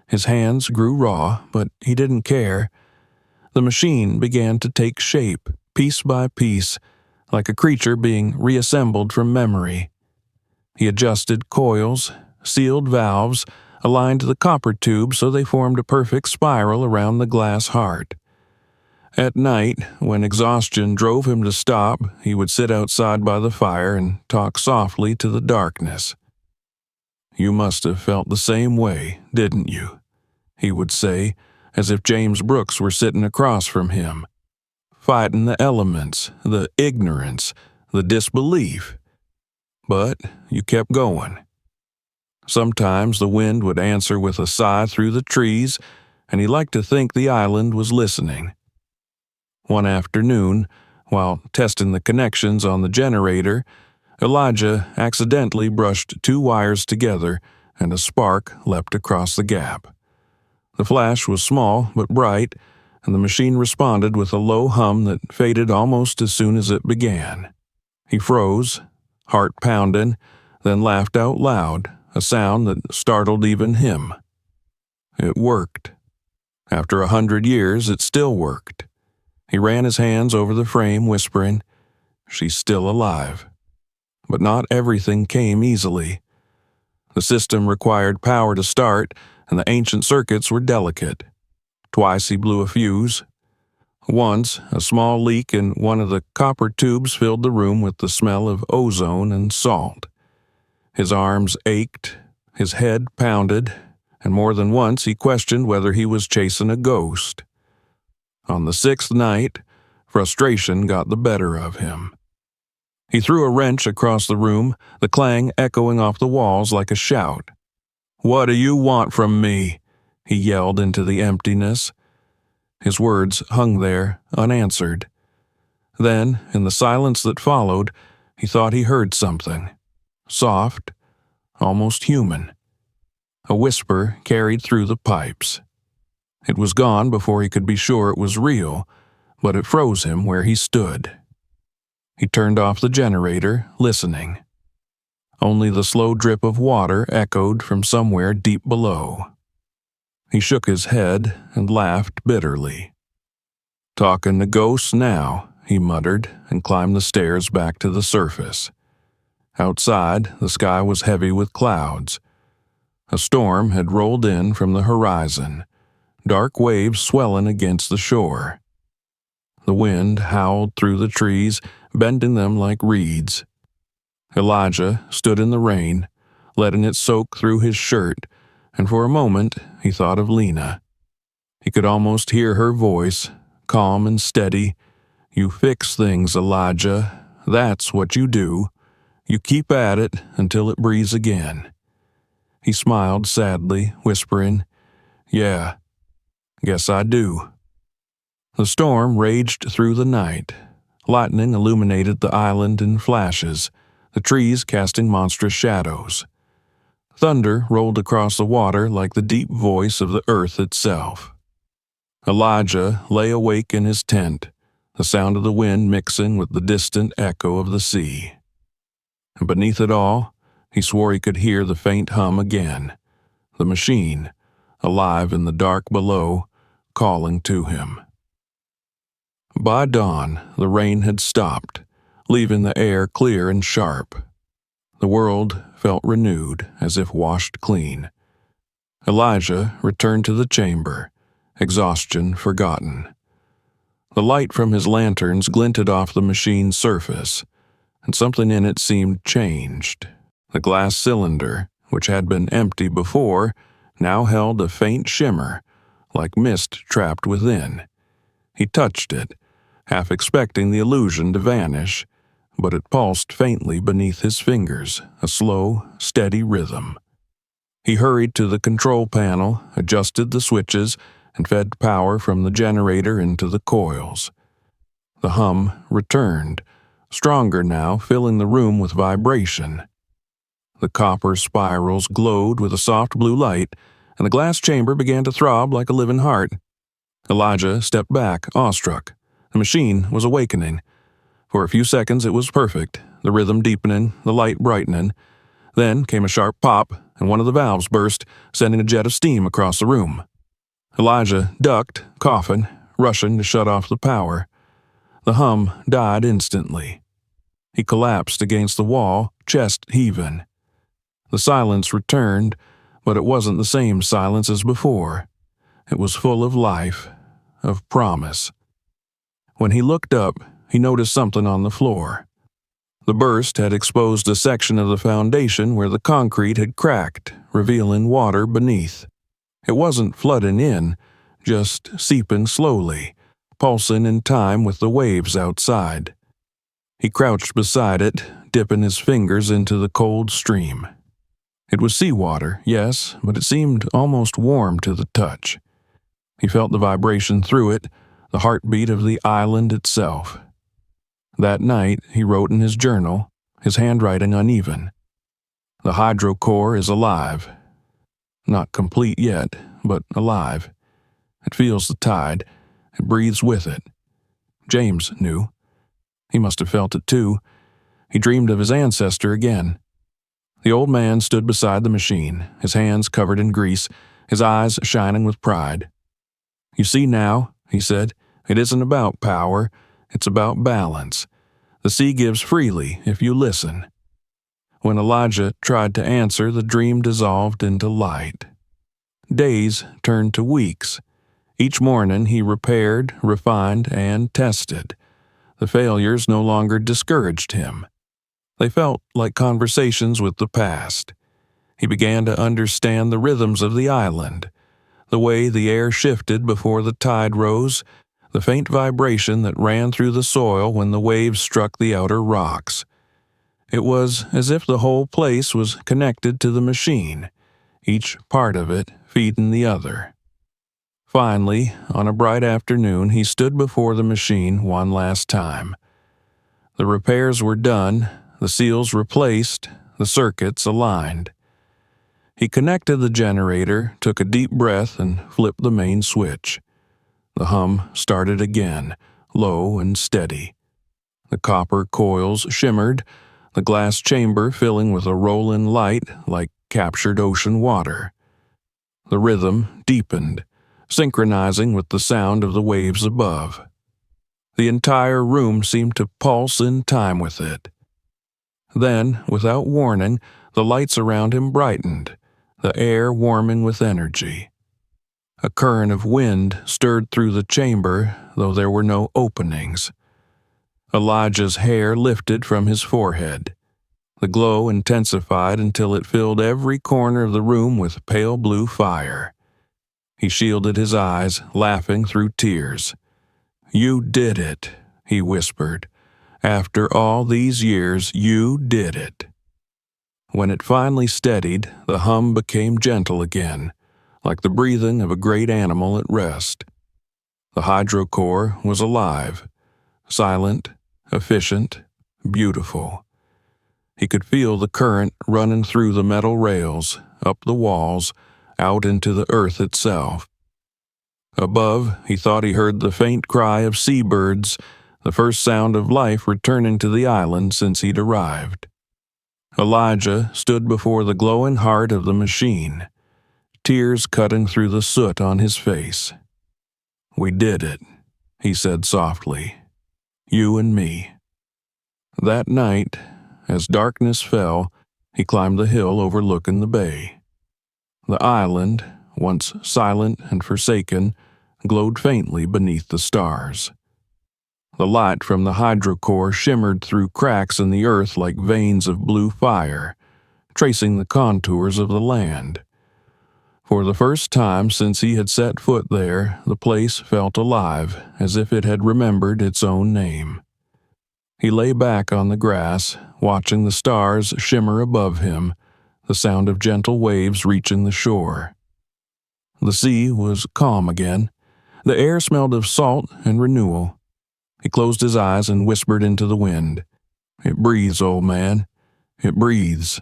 His hands grew raw, but he didn't care. The machine began to take shape, piece by piece, like a creature being reassembled from memory. He adjusted coils, sealed valves, aligned the copper tubes so they formed a perfect spiral around the glass heart. At night, when exhaustion drove him to stop, he would sit outside by the fire and talk softly to the darkness. "You must have felt the same way, didn't you?" he would say, as if James Brooks were sitting across from him, fighting the elements, the ignorance, the disbelief. But you kept going. Sometimes the wind would answer with a sigh through the trees, and he liked to think the island was listening. One afternoon, while testing the connections on the generator, Elijah accidentally brushed two wires together, and a spark leapt across the gap. The flash was small but bright, and the machine responded with a low hum that faded almost as soon as it began. He froze, heart pounding, then laughed out loud, a sound that startled even him. It worked. After 100 years, it still worked. He ran his hands over the frame, whispering, "She's still alive." But not everything came easily. The system required power to start, and the ancient circuits were delicate. Twice he blew a fuse. Once, a small leak in one of the copper tubes filled the room with the smell of ozone and salt. His arms ached, his head pounded, and more than once he questioned whether he was chasing a ghost. On the 6th night, frustration got the better of him. He threw a wrench across the room, the clang echoing off the walls like a shout. "What do you want from me?" he yelled into the emptiness. His words hung there, unanswered. Then, in the silence that followed, he thought he heard something. Soft, almost human. A whisper carried through the pipes. It was gone before he could be sure it was real, but it froze him where he stood. He turned off the generator, listening. Only the slow drip of water echoed from somewhere deep below. He shook his head and laughed bitterly. "Talking to ghosts now," he muttered, and climbed the stairs back to the surface. Outside, the sky was heavy with clouds. A storm had rolled in from the horizon, dark waves swelling against the shore. The wind howled through the trees, bending them like reeds. Elijah stood in the rain, letting it soak through his shirt, and for a moment he thought of Lena. He could almost hear her voice, calm and steady. "You fix things, Elijah. That's what you do. You keep at it until it breathes again." He smiled sadly, whispering, "Yeah, guess I do." The storm raged through the night. Lightning illuminated the island in flashes, the trees casting monstrous shadows. Thunder rolled across the water like the deep voice of the earth itself. Elijah lay awake in his tent, the sound of the wind mixing with the distant echo of the sea. And beneath it all, he swore he could hear the faint hum again, the machine, alive in the dark below, calling to him. By dawn, the rain had stopped, leaving the air clear and sharp. The world felt renewed, as if washed clean. Elijah returned to the chamber, exhaustion forgotten. The light from his lanterns glinted off the machine's surface, and something in it seemed changed. The glass cylinder, which had been empty before, now held a faint shimmer, like mist trapped within. He touched it, half expecting the illusion to vanish, but it pulsed faintly beneath his fingers, a slow, steady rhythm. He hurried to the control panel, adjusted the switches, and fed power from the generator into the coils. The hum returned, stronger now, filling the room with vibration. The copper spirals glowed with a soft blue light, and the glass chamber began to throb like a living heart. Elijah stepped back, awestruck. The machine was awakening. For a few seconds it was perfect, the rhythm deepening, the light brightening. Then came a sharp pop, and one of the valves burst, sending a jet of steam across the room. Elijah ducked, coughing, rushing to shut off the power. The hum died instantly. He collapsed against the wall, chest heaving. The silence returned, but it wasn't the same silence as before. It was full of life, of promise. When he looked up, he noticed something on the floor. The burst had exposed a section of the foundation where the concrete had cracked, revealing water beneath. It wasn't flooding in, just seeping slowly, pulsing in time with the waves outside. He crouched beside it, dipping his fingers into the cold stream. It was seawater, yes, but it seemed almost warm to the touch. He felt the vibration through it, the heartbeat of the island itself. That night, he wrote in his journal, his handwriting uneven. The hydrocore is alive. Not complete yet, but alive. It feels the tide. It breathes with it. James knew. He must have felt it too. He dreamed of his ancestor again. The old man stood beside the machine, his hands covered in grease, his eyes shining with pride. "You see now," he said, "it isn't about power, it's about balance. The sea gives freely if you listen." When Elijah tried to answer, the dream dissolved into light. Days turned to weeks. Each morning he repaired, refined, and tested. The failures no longer discouraged him. They felt like conversations with the past. He began to understand the rhythms of the island, the way the air shifted before the tide rose, the faint vibration that ran through the soil when the waves struck the outer rocks. It was as if the whole place was connected to the machine, each part of it feeding the other. Finally, on a bright afternoon, he stood before the machine one last time. The repairs were done, the seals replaced, the circuits aligned. He connected the generator, took a deep breath, and flipped the main switch. The hum started again, low and steady. The copper coils shimmered, the glass chamber filling with a rolling light like captured ocean water. The rhythm deepened, synchronizing with the sound of the waves above. The entire room seemed to pulse in time with it. Then, without warning, the lights around him brightened, the air warming with energy. A current of wind stirred through the chamber, though there were no openings. Elijah's hair lifted from his forehead. The glow intensified until it filled every corner of the room with pale blue fire. He shielded his eyes, laughing through tears. "You did it," he whispered. "After all these years, you did it." When it finally steadied, the hum became gentle again, like the breathing of a great animal at rest. The hydrocore was alive, silent, efficient, beautiful. He could feel the current running through the metal rails, up the walls, out into the earth itself. Above, he thought he heard the faint cry of seabirds, the first sound of life returning to the island since he'd arrived. Elijah stood before the glowing heart of the machine, tears cutting through the soot on his face. "We did it," he said softly. "You and me." That night, as darkness fell, he climbed the hill overlooking the bay. The island, once silent and forsaken, glowed faintly beneath the stars. The light from the hydrocore shimmered through cracks in the earth like veins of blue fire, tracing the contours of the land. For the first time since he had set foot there, the place felt alive, as if it had remembered its own name. He lay back on the grass, watching the stars shimmer above him, the sound of gentle waves reaching the shore. The sea was calm again. The air smelled of salt and renewal. He closed his eyes and whispered into the wind. "It breathes, old man. It breathes."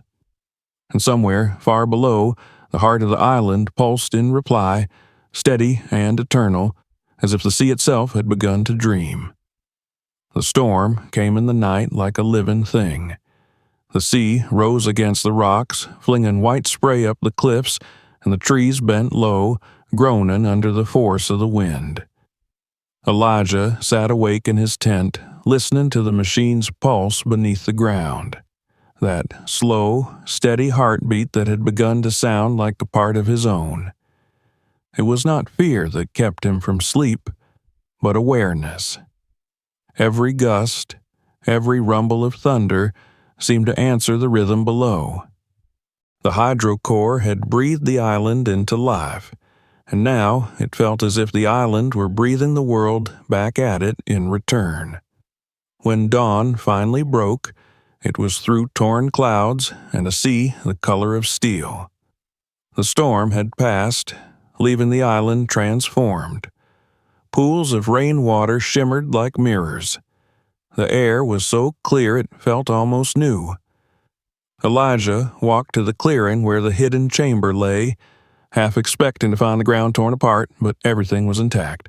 And somewhere, far below, the heart of the island pulsed in reply, steady and eternal, as if the sea itself had begun to dream. The storm came in the night like a living thing. The sea rose against the rocks, flinging white spray up the cliffs, and the trees bent low, groaning under the force of the wind. Elijah sat awake in his tent, listening to the machine's pulse beneath the ground. That slow, steady heartbeat that had begun to sound like a part of his own. It was not fear that kept him from sleep, but awareness. Every gust, every rumble of thunder seemed to answer the rhythm below. The hydrocore had breathed the island into life, and now it felt as if the island were breathing the world back at it in return. When dawn finally broke, it was through torn clouds and a sea the color of steel. The storm had passed, leaving the island transformed. Pools of rainwater shimmered like mirrors. The air was so clear it felt almost new. Elijah walked to the clearing where the hidden chamber lay, half expecting to find the ground torn apart, but everything was intact.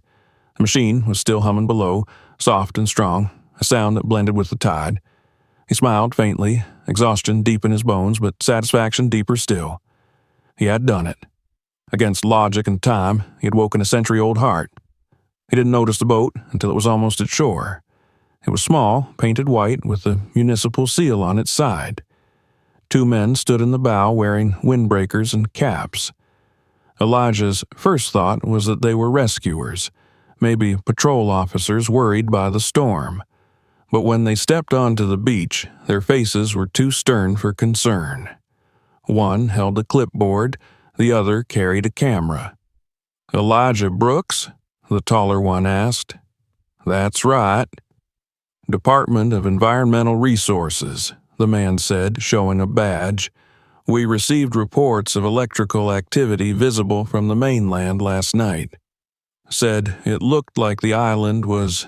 The machine was still humming below, soft and strong, a sound that blended with the tide. He smiled faintly, exhaustion deep in his bones, but satisfaction deeper still. He had done it. Against logic and time, he had woken a century-old heart. He didn't notice the boat until it was almost at shore. It was small, painted white, with the municipal seal on its side. 2 men stood in the bow wearing windbreakers and caps. Elijah's first thought was that they were rescuers, maybe patrol officers worried by the storm. But when they stepped onto the beach, their faces were too stern for concern. One held a clipboard, the other carried a camera. "Elijah Brooks?" the taller one asked. "That's right." "Department of Environmental Resources," the man said, showing a badge. "We received reports of electrical activity visible from the mainland last night. Said it looked like the island was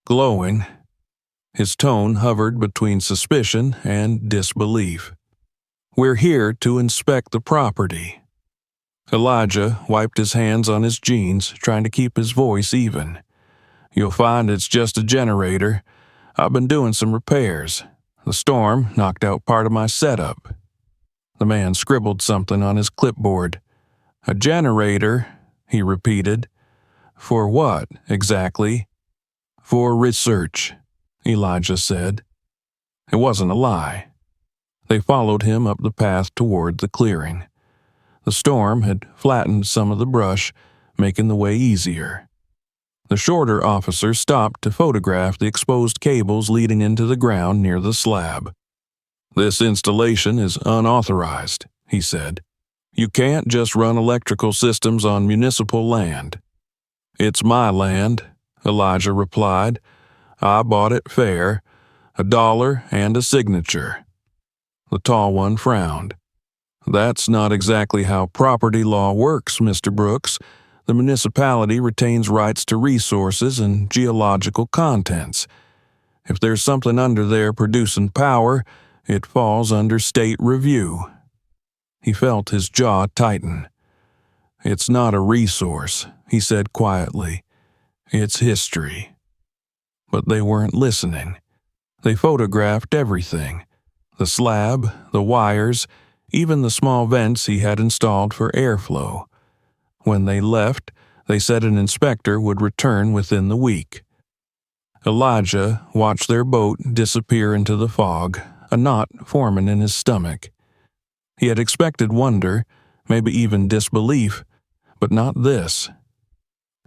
glowing." His tone hovered between suspicion and disbelief. "We're here to inspect the property." Elijah wiped his hands on his jeans, trying to keep his voice even. "You'll find it's just a generator. I've been doing some repairs. The storm knocked out part of my setup." The man scribbled something on his clipboard. "A generator," he repeated. "For what, exactly?" "For research," Elijah said. It wasn't a lie. They followed him up the path toward the clearing. The storm had flattened some of the brush, making the way easier. The shorter officer stopped to photograph the exposed cables leading into the ground near the slab. "This installation is unauthorized," he said. "You can't just run electrical systems on municipal land." "It's my land," Elijah replied. "I bought it fair, $1 and a signature." The tall one frowned. "That's not exactly how property law works, Mr. Brooks. The municipality retains rights to resources and geological contents. If there's something under there producing power, it falls under state review." He felt his jaw tighten. "It's not a resource," he said quietly. "It's history." But they weren't listening. They photographed everything. The slab, the wires, even the small vents he had installed for airflow. When they left, they said an inspector would return within the week. Elijah watched their boat disappear into the fog, a knot forming in his stomach. He had expected wonder, maybe even disbelief, but not this.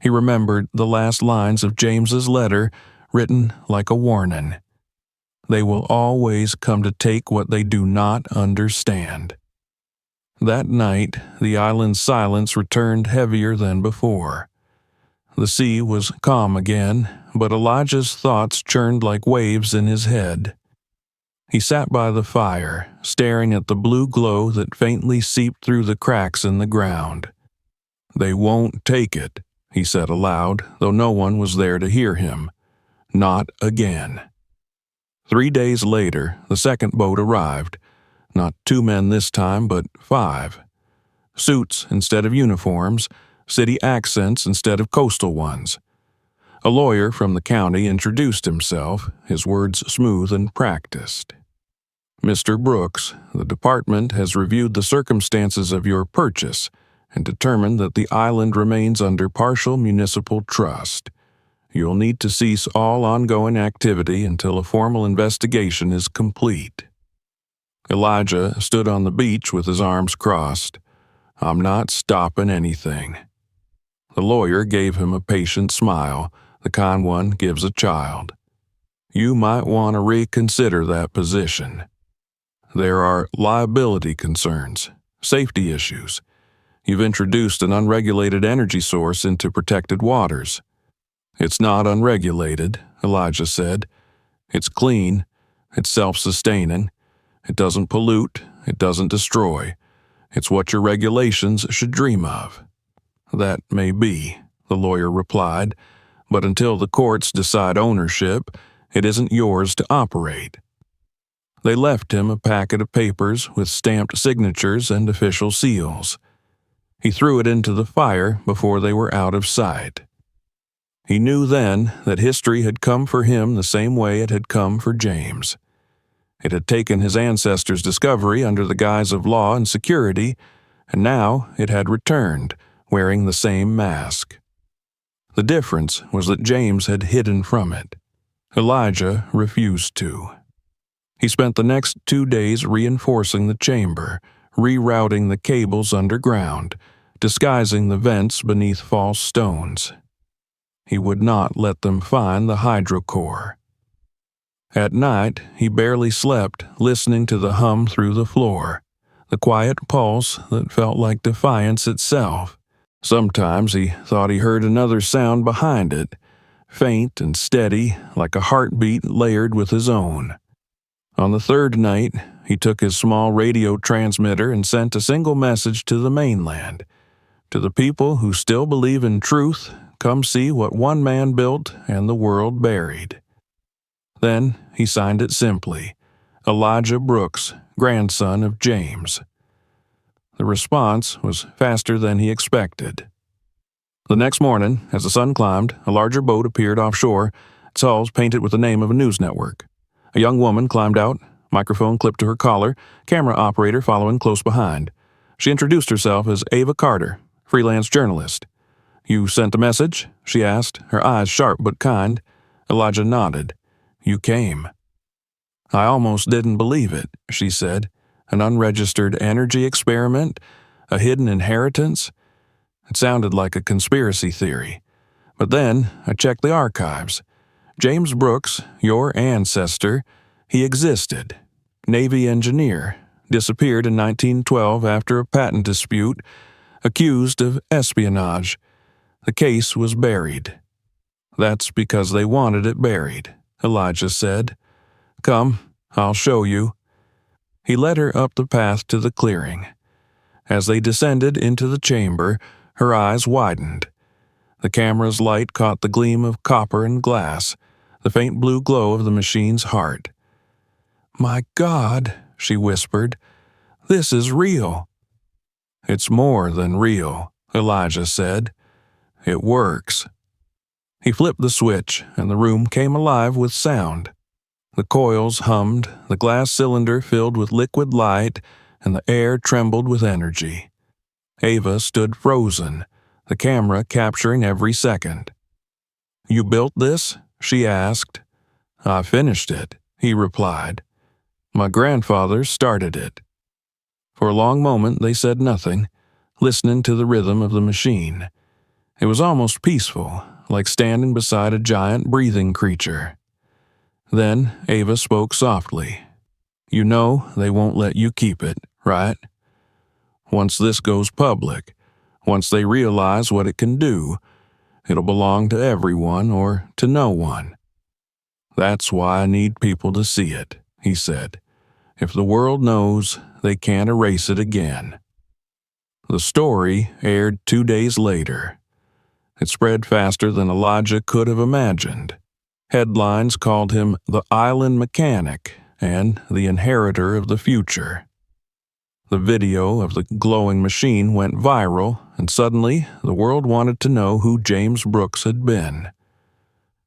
He remembered the last lines of James's letter, written like a warning. They will always come to take what they do not understand. That night, the island's silence returned heavier than before. The sea was calm again, but Elijah's thoughts churned like waves in his head. He sat by the fire, staring at the blue glow that faintly seeped through the cracks in the ground. "They won't take it," he said aloud, though no one was there to hear him. "Not again." 3 days later, the second boat arrived. Not 2 men this time, but 5. Suits instead of uniforms, city accents instead of coastal ones. A lawyer from the county introduced himself, his words smooth and practiced. "Mr. Brooks, the department has reviewed the circumstances of your purchase and determined that the island remains under partial municipal trust. You'll need to cease all ongoing activity until a formal investigation is complete." Elijah stood on the beach with his arms crossed. "I'm not stopping anything." The lawyer gave him a patient smile, the kind one gives a child. "You might want to reconsider that position. There are liability concerns, safety issues. You've introduced an unregulated energy source into protected waters." "It's not unregulated," Elijah said. "It's clean. It's self-sustaining. It doesn't pollute. It doesn't destroy. It's what your regulations should dream of." "That may be," the lawyer replied, "but until the courts decide ownership, it isn't yours to operate." They left him a packet of papers with stamped signatures and official seals. He threw it into the fire before they were out of sight. He knew then that history had come for him the same way it had come for James. It had taken his ancestors' discovery under the guise of law and security, and now it had returned, wearing the same mask. The difference was that James had hidden from it. Elijah refused to. He spent the next 2 days reinforcing the chamber, rerouting the cables underground, disguising the vents beneath false stones. He would not let them find the hydrocore. At night, he barely slept, listening to the hum through the floor, the quiet pulse that felt like defiance itself. Sometimes he thought he heard another sound behind it, faint and steady, like a heartbeat layered with his own. On the third night, he took his small radio transmitter and sent a single message to the mainland. "To the people who still believe in truth, come see what one man built and the world buried." Then he signed it simply, Elijah Brooks, grandson of James. The response was faster than he expected. The next morning, as the sun climbed, a larger boat appeared offshore, its hulls painted with the name of a news network. A young woman climbed out, microphone clipped to her collar, camera operator following close behind. She introduced herself as Ava Carter, freelance journalist. "You sent a message?" she asked, her eyes sharp but kind. Elijah nodded. "You came." "I almost didn't believe it," she said. "An unregistered energy experiment? A hidden inheritance?" It sounded like a conspiracy theory. But then I checked the archives. James Brooks, your ancestor, he existed. Navy engineer, disappeared in 1912 after a patent dispute, accused of espionage. The case was buried. "That's because they wanted it buried," Elijah said. "Come, I'll show you." He led her up the path to the clearing. As they descended into the chamber, her eyes widened. The camera's light caught the gleam of copper and glass, the faint blue glow of the machine's heart. "My God," she whispered, "this is real." "It's more than real," Elijah said. "It works." He flipped the switch, and the room came alive with sound. The coils hummed, the glass cylinder filled with liquid light, and the air trembled with energy. Ava stood frozen, the camera capturing every second. "You built this?" she asked. "I finished it," he replied. "My grandfather started it." For a long moment they said nothing, listening to the rhythm of the machine. It was almost peaceful, like standing beside a giant breathing creature. Then Ava spoke softly. "You know they won't let you keep it, right? Once this goes public, once they realize what it can do, it'll belong to everyone or to no one." "That's why I need people to see it," he said. "If the world knows, they can't erase it again." The story aired 2 days later. It spread faster than Elijah could have imagined. Headlines called him the Island Mechanic and the Inheritor of the Future. The video of the glowing machine went viral, and suddenly the world wanted to know who James Brooks had been.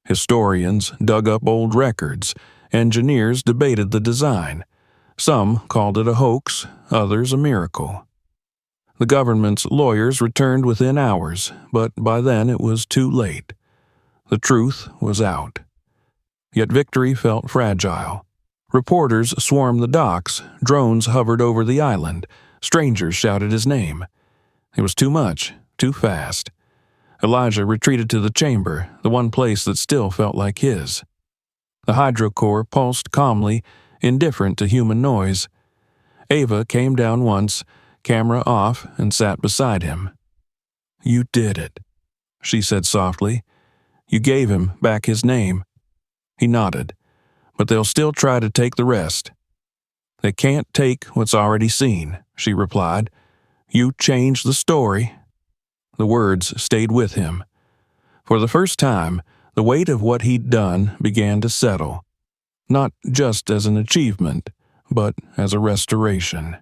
Historians dug up old records, engineers debated the design. Some called it a hoax, others a miracle. The government's lawyers returned within hours, but by then it was too late. The truth was out. Yet victory felt fragile. Reporters swarmed the docks, drones hovered over the island, strangers shouted his name. It was too much, too fast. Elijah retreated to the chamber, the one place that still felt like his. The hydrocore pulsed calmly, indifferent to human noise. Ava came down once, camera off, and sat beside him. "You did it," she said softly. "You gave him back his name." He nodded. "But they'll still try to take the rest." "They can't take what's already seen," she replied. "You changed the story." The words stayed with him. For the first time, the weight of what he'd done began to settle, not just as an achievement, but as a restoration.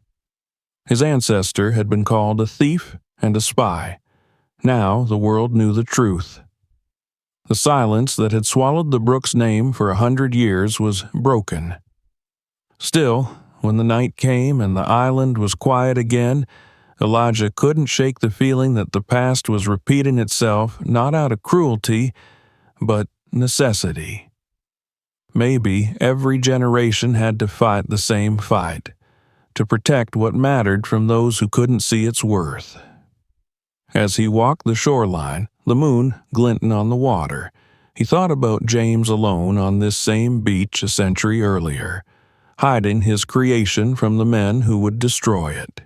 His ancestor had been called a thief and a spy. Now the world knew the truth. The silence that had swallowed the Brooks name for 100 years was broken. Still, when the night came and the island was quiet again, Elijah couldn't shake the feeling that the past was repeating itself not out of cruelty, but necessity. Maybe every generation had to fight the same fight, to protect what mattered from those who couldn't see its worth. As he walked the shoreline, the moon glinting on the water, he thought about James alone on this same beach a century earlier, hiding his creation from the men who would destroy it.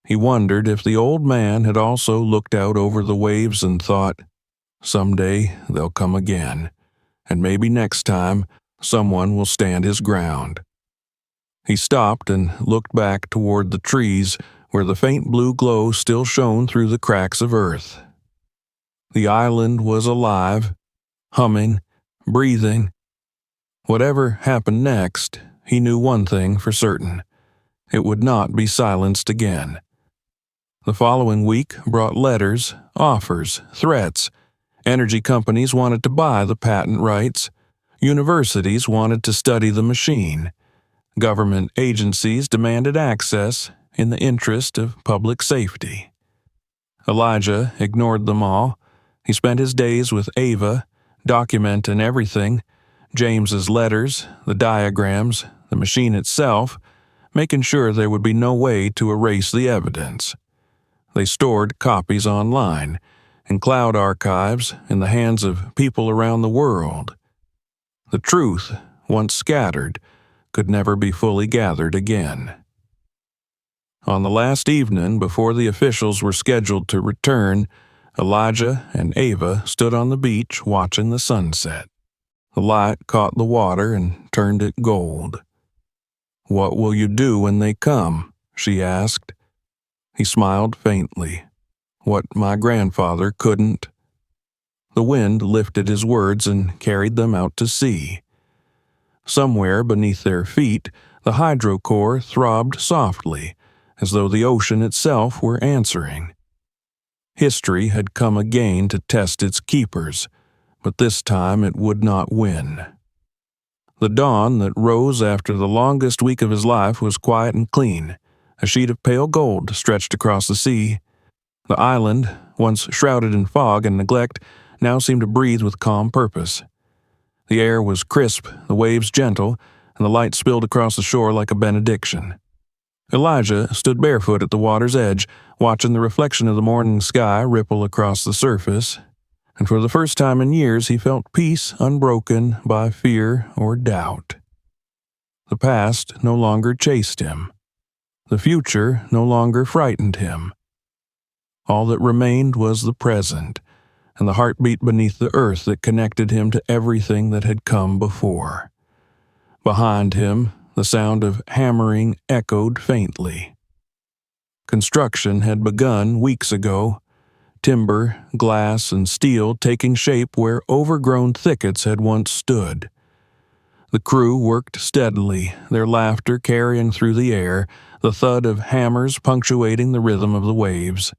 He wondered if the old man had also looked out over the waves and thought, "Someday they'll come again, and maybe next time someone will stand his ground." He stopped and looked back toward the trees where the faint blue glow still shone through the cracks of earth. The island was alive, humming, breathing. Whatever happened next, he knew one thing for certain. It would not be silenced again. The following week brought letters, offers, threats. Energy companies wanted to buy the patent rights. Universities wanted to study the machine. Government agencies demanded access in the interest of public safety. Elijah ignored them all. He spent his days with Ava, documenting everything, James's letters, the diagrams, the machine itself, making sure there would be no way to erase the evidence. They stored copies online, in cloud archives, in the hands of people around the world. The truth, once scattered, could never be fully gathered again. On the last evening before the officials were scheduled to return, Elijah and Ava stood on the beach watching the sunset. The light caught the water and turned it gold. "What will you do when they come?" she asked. He smiled faintly. "What my grandfather couldn't." The wind lifted his words and carried them out to sea. Somewhere beneath their feet, the hydrocore throbbed softly, as though the ocean itself were answering. History had come again to test its keepers, but this time it would not win. The dawn that rose after the longest week of his life was quiet and clean. A sheet of pale gold stretched across the sea. The island, once shrouded in fog and neglect, now seemed to breathe with calm purpose. The air was crisp, the waves gentle, and the light spilled across the shore like a benediction. Elijah stood barefoot at the water's edge, watching the reflection of the morning sky ripple across the surface, and for the first time in years he felt peace unbroken by fear or doubt. The past no longer chased him. The future no longer frightened him. All that remained was the present, and the heartbeat beneath the earth that connected him to everything that had come before. Behind him, the sound of hammering echoed faintly. Construction had begun weeks ago, timber, glass, and steel taking shape where overgrown thickets had once stood. The crew worked steadily, their laughter carrying through the air, the thud of hammers punctuating the rhythm of the waves.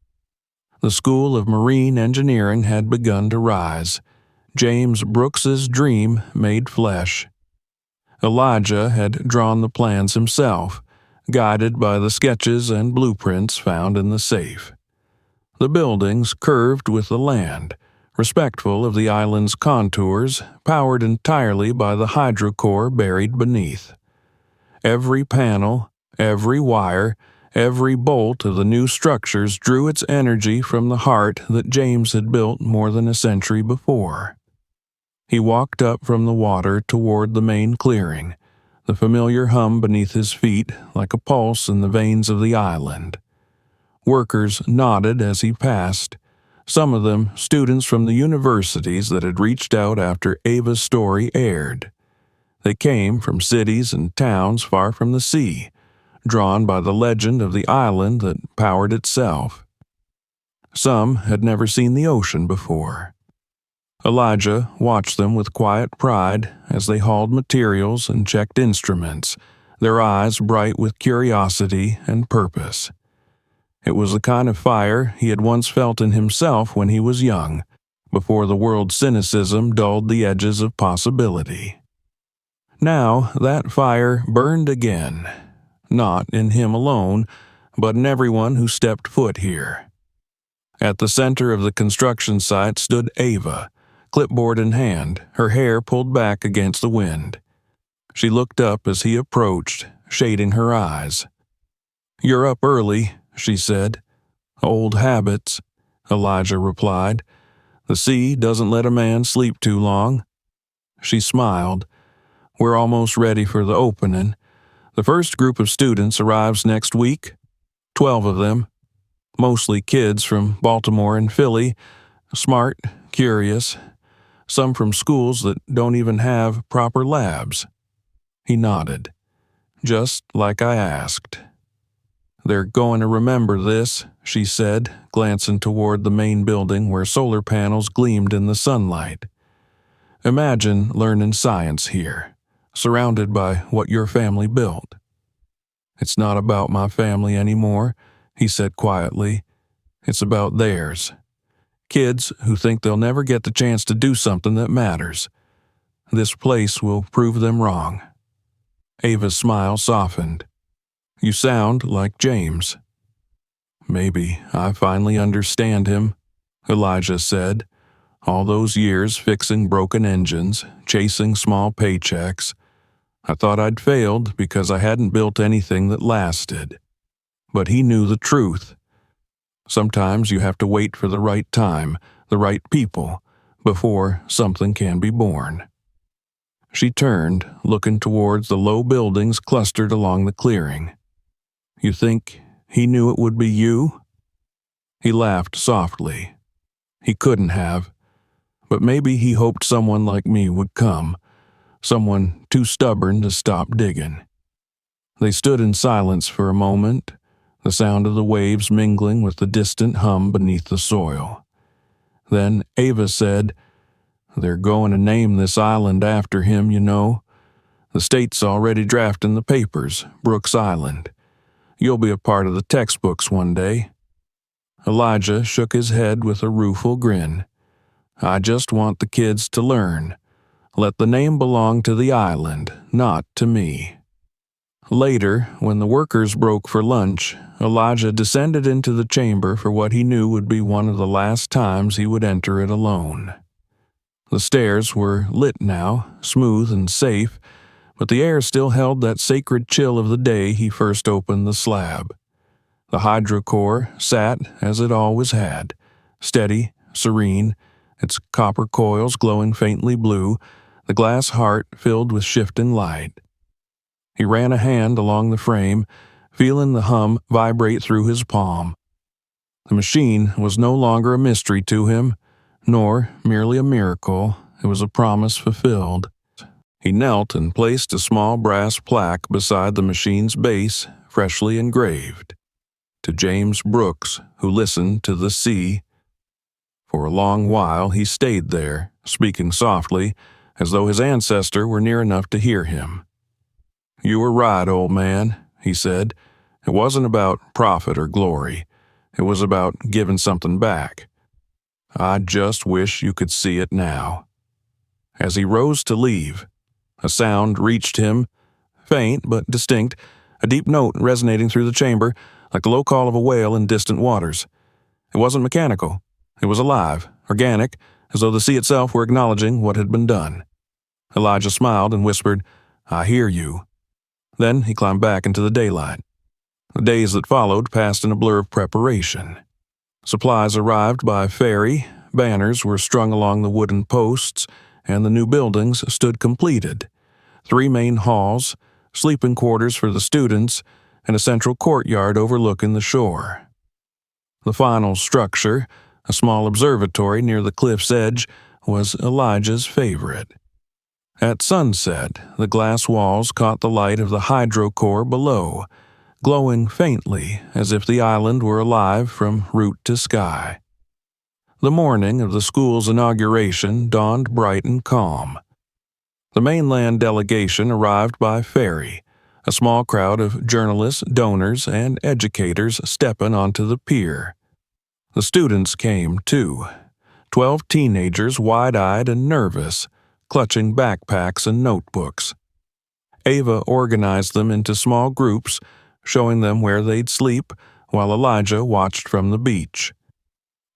The School of Marine Engineering had begun to rise, James Brooks's dream made flesh. Elijah had drawn the plans himself, guided by the sketches and blueprints found in the safe. The buildings curved with the land, respectful of the island's contours, powered entirely by the hydrocore buried beneath. Every panel, every wire, every bolt of the new structures drew its energy from the heart that James had built more than a century before. He walked up from the water toward the main clearing, the familiar hum beneath his feet like a pulse in the veins of the island. Workers nodded as he passed, some of them students from the universities that had reached out after Ava's story aired. They came from cities and towns far from the sea, drawn by the legend of the island that powered itself. Some had never seen the ocean before. Elijah watched them with quiet pride as they hauled materials and checked instruments, their eyes bright with curiosity and purpose. It was the kind of fire he had once felt in himself when he was young, before the world's cynicism dulled the edges of possibility. Now that fire burned again, not in him alone, but in everyone who stepped foot here. At the center of the construction site stood Ava, clipboard in hand, her hair pulled back against the wind. She looked up as he approached, shading her eyes. "You're up early," she said. "Old habits," Elijah replied. "The sea doesn't let a man sleep too long." She smiled. "We're almost ready for the opening. The first group of students arrives next week. 12 of them. Mostly kids from Baltimore and Philly. Smart, curious. Some from schools that don't even have proper labs." He nodded. "Just like I asked." "They're going to remember this," she said, glancing toward the main building where solar panels gleamed in the sunlight. "Imagine learning science here, surrounded by what your family built." "It's not about my family anymore," he said quietly. "It's about theirs. Kids who think they'll never get the chance to do something that matters. This place will prove them wrong." Ava's smile softened. "You sound like James." "Maybe I finally understand him," Elijah said. "All those years fixing broken engines, chasing small paychecks. I thought I'd failed because I hadn't built anything that lasted. But he knew the truth. Sometimes you have to wait for the right time, the right people, before something can be born." She turned, looking towards the low buildings clustered along the clearing. "You think he knew it would be you?" He laughed softly. "He couldn't have. But maybe he hoped someone like me would come, someone too stubborn to stop digging." They stood in silence for a moment, the sound of the waves mingling with the distant hum beneath the soil. Then Ava said, "They're going to name this island after him, you know. The state's already drafting the papers, Brooks Island. You'll be a part of the textbooks one day." Elijah shook his head with a rueful grin. "I just want the kids to learn. Let the name belong to the island, not to me." Later, when the workers broke for lunch, Elijah descended into the chamber for what he knew would be one of the last times he would enter it alone. The stairs were lit now, smooth and safe, but the air still held that sacred chill of the day he first opened the slab. The hydrocore sat as it always had, steady, serene, its copper coils glowing faintly blue, the glass heart filled with shifting light. He ran a hand along the frame, feeling the hum vibrate through his palm. The machine was no longer a mystery to him, nor merely a miracle. It was a promise fulfilled. He knelt and placed a small brass plaque beside the machine's base, freshly engraved. "To James Brooks, who listened to the sea." For a long while he stayed there, speaking softly, as though his ancestor were near enough to hear him. "You were right, old man," he said. "It wasn't about profit or glory. It was about giving something back. I just wish you could see it now." As he rose to leave, a sound reached him, faint but distinct, a deep note resonating through the chamber, like the low call of a whale in distant waters. It wasn't mechanical. It was alive, organic, as though the sea itself were acknowledging what had been done. Elijah smiled and whispered, "I hear you." Then he climbed back into the daylight. The days that followed passed in a blur of preparation. Supplies arrived by ferry, banners were strung along the wooden posts, and the new buildings stood completed. 3 main halls, sleeping quarters for the students, and a central courtyard overlooking the shore. The final structure, a small observatory near the cliff's edge, was Elijah's favorite. At sunset, the glass walls caught the light of the hydrocore below, glowing faintly as if the island were alive from root to sky. The morning of the school's inauguration dawned bright and calm. The mainland delegation arrived by ferry, a small crowd of journalists, donors, and educators stepping onto the pier. The students came, too, 12 teenagers wide-eyed and nervous, clutching backpacks and notebooks. Ava organized them into small groups, showing them where they'd sleep, while Elijah watched from the beach.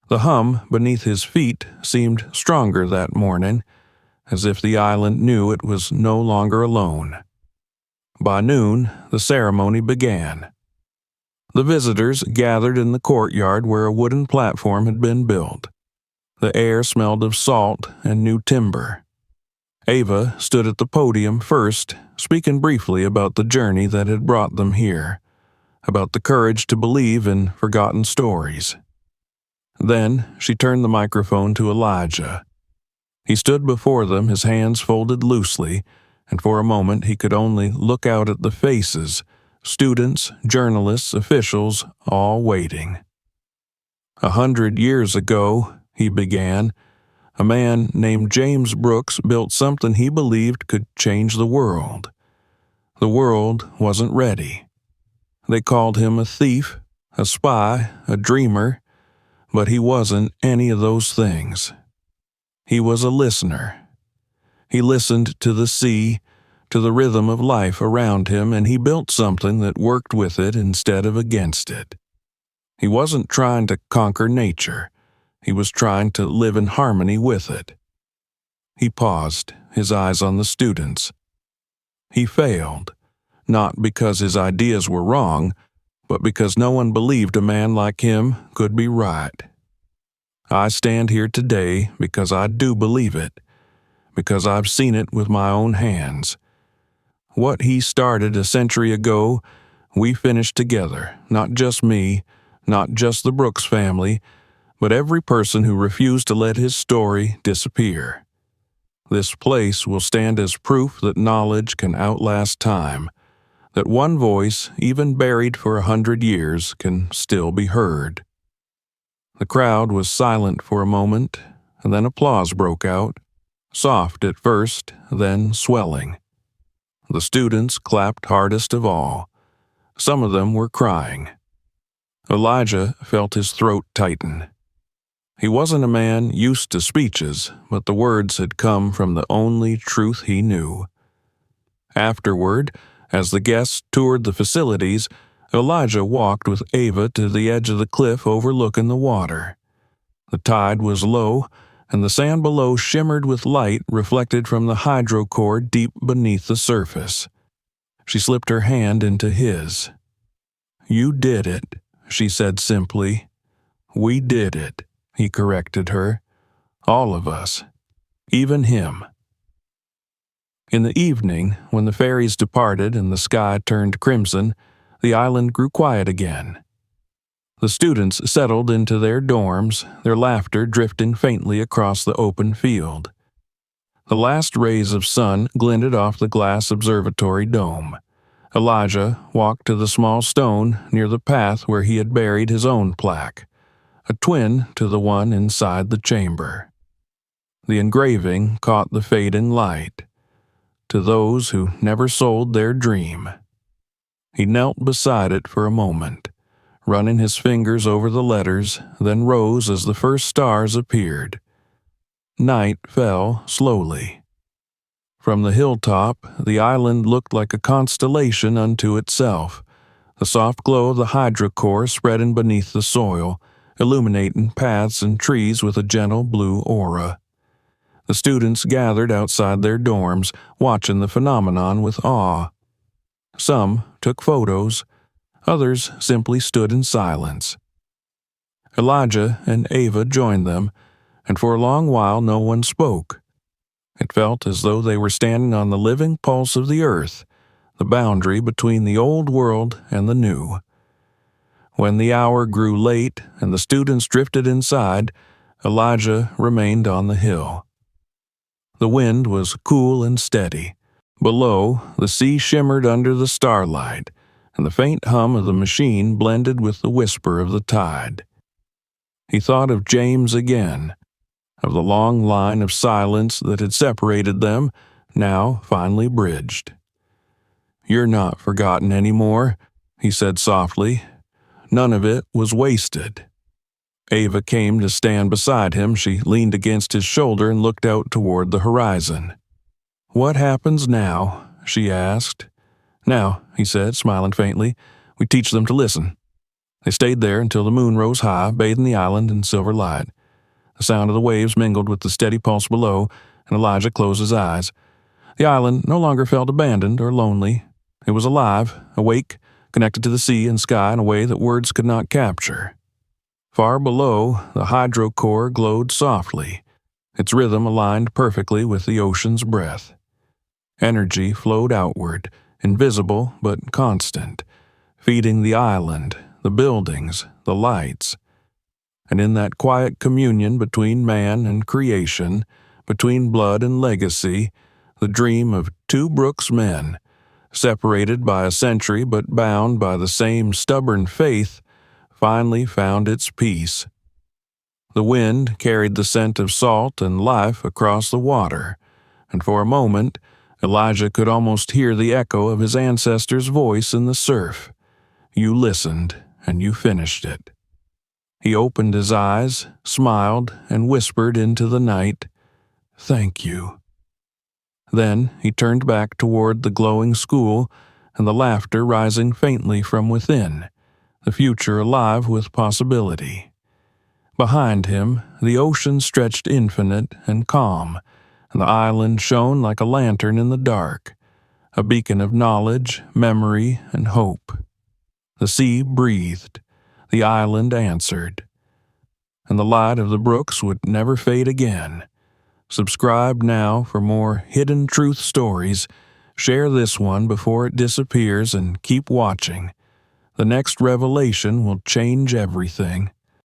The hum beneath his feet seemed stronger that morning, as if the island knew it was no longer alone. By noon, the ceremony began. The visitors gathered in the courtyard where a wooden platform had been built. The air smelled of salt and new timber. Ava stood at the podium first, speaking briefly about the journey that had brought them here, about the courage to believe in forgotten stories. Then she turned the microphone to Elijah. He stood before them, his hands folded loosely, and for a moment he could only look out at the faces, students, journalists, officials, all waiting. 100 years ago, he began, a man named James Brooks built something he believed could change the world. The world wasn't ready. They called him a thief, a spy, a dreamer, but he wasn't any of those things. He was a listener. He listened to the sea, to the rhythm of life around him, and he built something that worked with it instead of against it. He wasn't trying to conquer nature. He was trying to live in harmony with it. He paused, his eyes on the students. He failed, not because his ideas were wrong, but because no one believed a man like him could be right. I stand here today because I do believe it, because I've seen it with my own hands. What he started a century ago, we finished together, not just me, not just the Brooks family, but every person who refused to let his story disappear. This place will stand as proof that knowledge can outlast time, that one voice, even buried for 100 years, can still be heard. The crowd was silent for a moment, and then applause broke out, soft at first, then swelling. The students clapped hardest of all. Some of them were crying. Elijah felt his throat tighten. He wasn't a man used to speeches, but the words had come from the only truth he knew. Afterward, as the guests toured the facilities, Elijah walked with Ava to the edge of the cliff overlooking the water. The tide was low, and the sand below shimmered with light reflected from the hydrocore deep beneath the surface. She slipped her hand into his. "You did it," she said simply. "We did it," he corrected her. "All of us. Even him." In the evening, when the ferries departed and the sky turned crimson, the island grew quiet again. The students settled into their dorms, their laughter drifting faintly across the open field. The last rays of sun glinted off the glass observatory dome. Elijah walked to the small stone near the path where he had buried his own plaque, a twin to the one inside the chamber. The engraving caught the fading light. To those who never sold their dream. He knelt beside it for a moment, running his fingers over the letters, then rose as the first stars appeared. Night fell slowly. From the hilltop, the island looked like a constellation unto itself, the soft glow of the hydrocore spreading beneath the soil, illuminating paths and trees with a gentle blue aura. The students gathered outside their dorms, watching the phenomenon with awe. Some took photos, others simply stood in silence. Elijah and Ava joined them, and for a long while no one spoke. It felt as though they were standing on the living pulse of the earth, the boundary between the old world and the new. When the hour grew late and the students drifted inside, Elijah remained on the hill. The wind was cool and steady. Below, the sea shimmered under the starlight, and the faint hum of the machine blended with the whisper of the tide. He thought of James again, of the long line of silence that had separated them, now finally bridged. "You're not forgotten anymore," he said softly. "None of it was wasted." Ava came to stand beside him. She leaned against his shoulder and looked out toward the horizon. "What happens now?" she asked. "Now," he said, smiling faintly, "we teach them to listen." They stayed there until the moon rose high, bathing the island in silver light. The sound of the waves mingled with the steady pulse below, and Elijah closed his eyes. The island no longer felt abandoned or lonely. It was alive, awake, connected to the sea and sky in a way that words could not capture. Far below, the hydro core glowed softly, its rhythm aligned perfectly with the ocean's breath. Energy flowed outward, invisible but constant, feeding the island, the buildings, the lights. And in that quiet communion between man and creation, between blood and legacy, the dream of two Brooks men, separated by a century but bound by the same stubborn faith, finally found its peace. The wind carried the scent of salt and life across the water, and for a moment Elijah could almost hear the echo of his ancestor's voice in the surf. "You listened, and you finished it." He opened his eyes, smiled, and whispered into the night, "Thank you." Then he turned back toward the glowing school and the laughter rising faintly from within, the future alive with possibility. Behind him, the ocean stretched infinite and calm, and the island shone like a lantern in the dark, a beacon of knowledge, memory, and hope. The sea breathed, the island answered, and the light of the Brooks would never fade again. Subscribe now for more hidden truth stories. Share this one before it disappears and keep watching. The next revelation will change everything.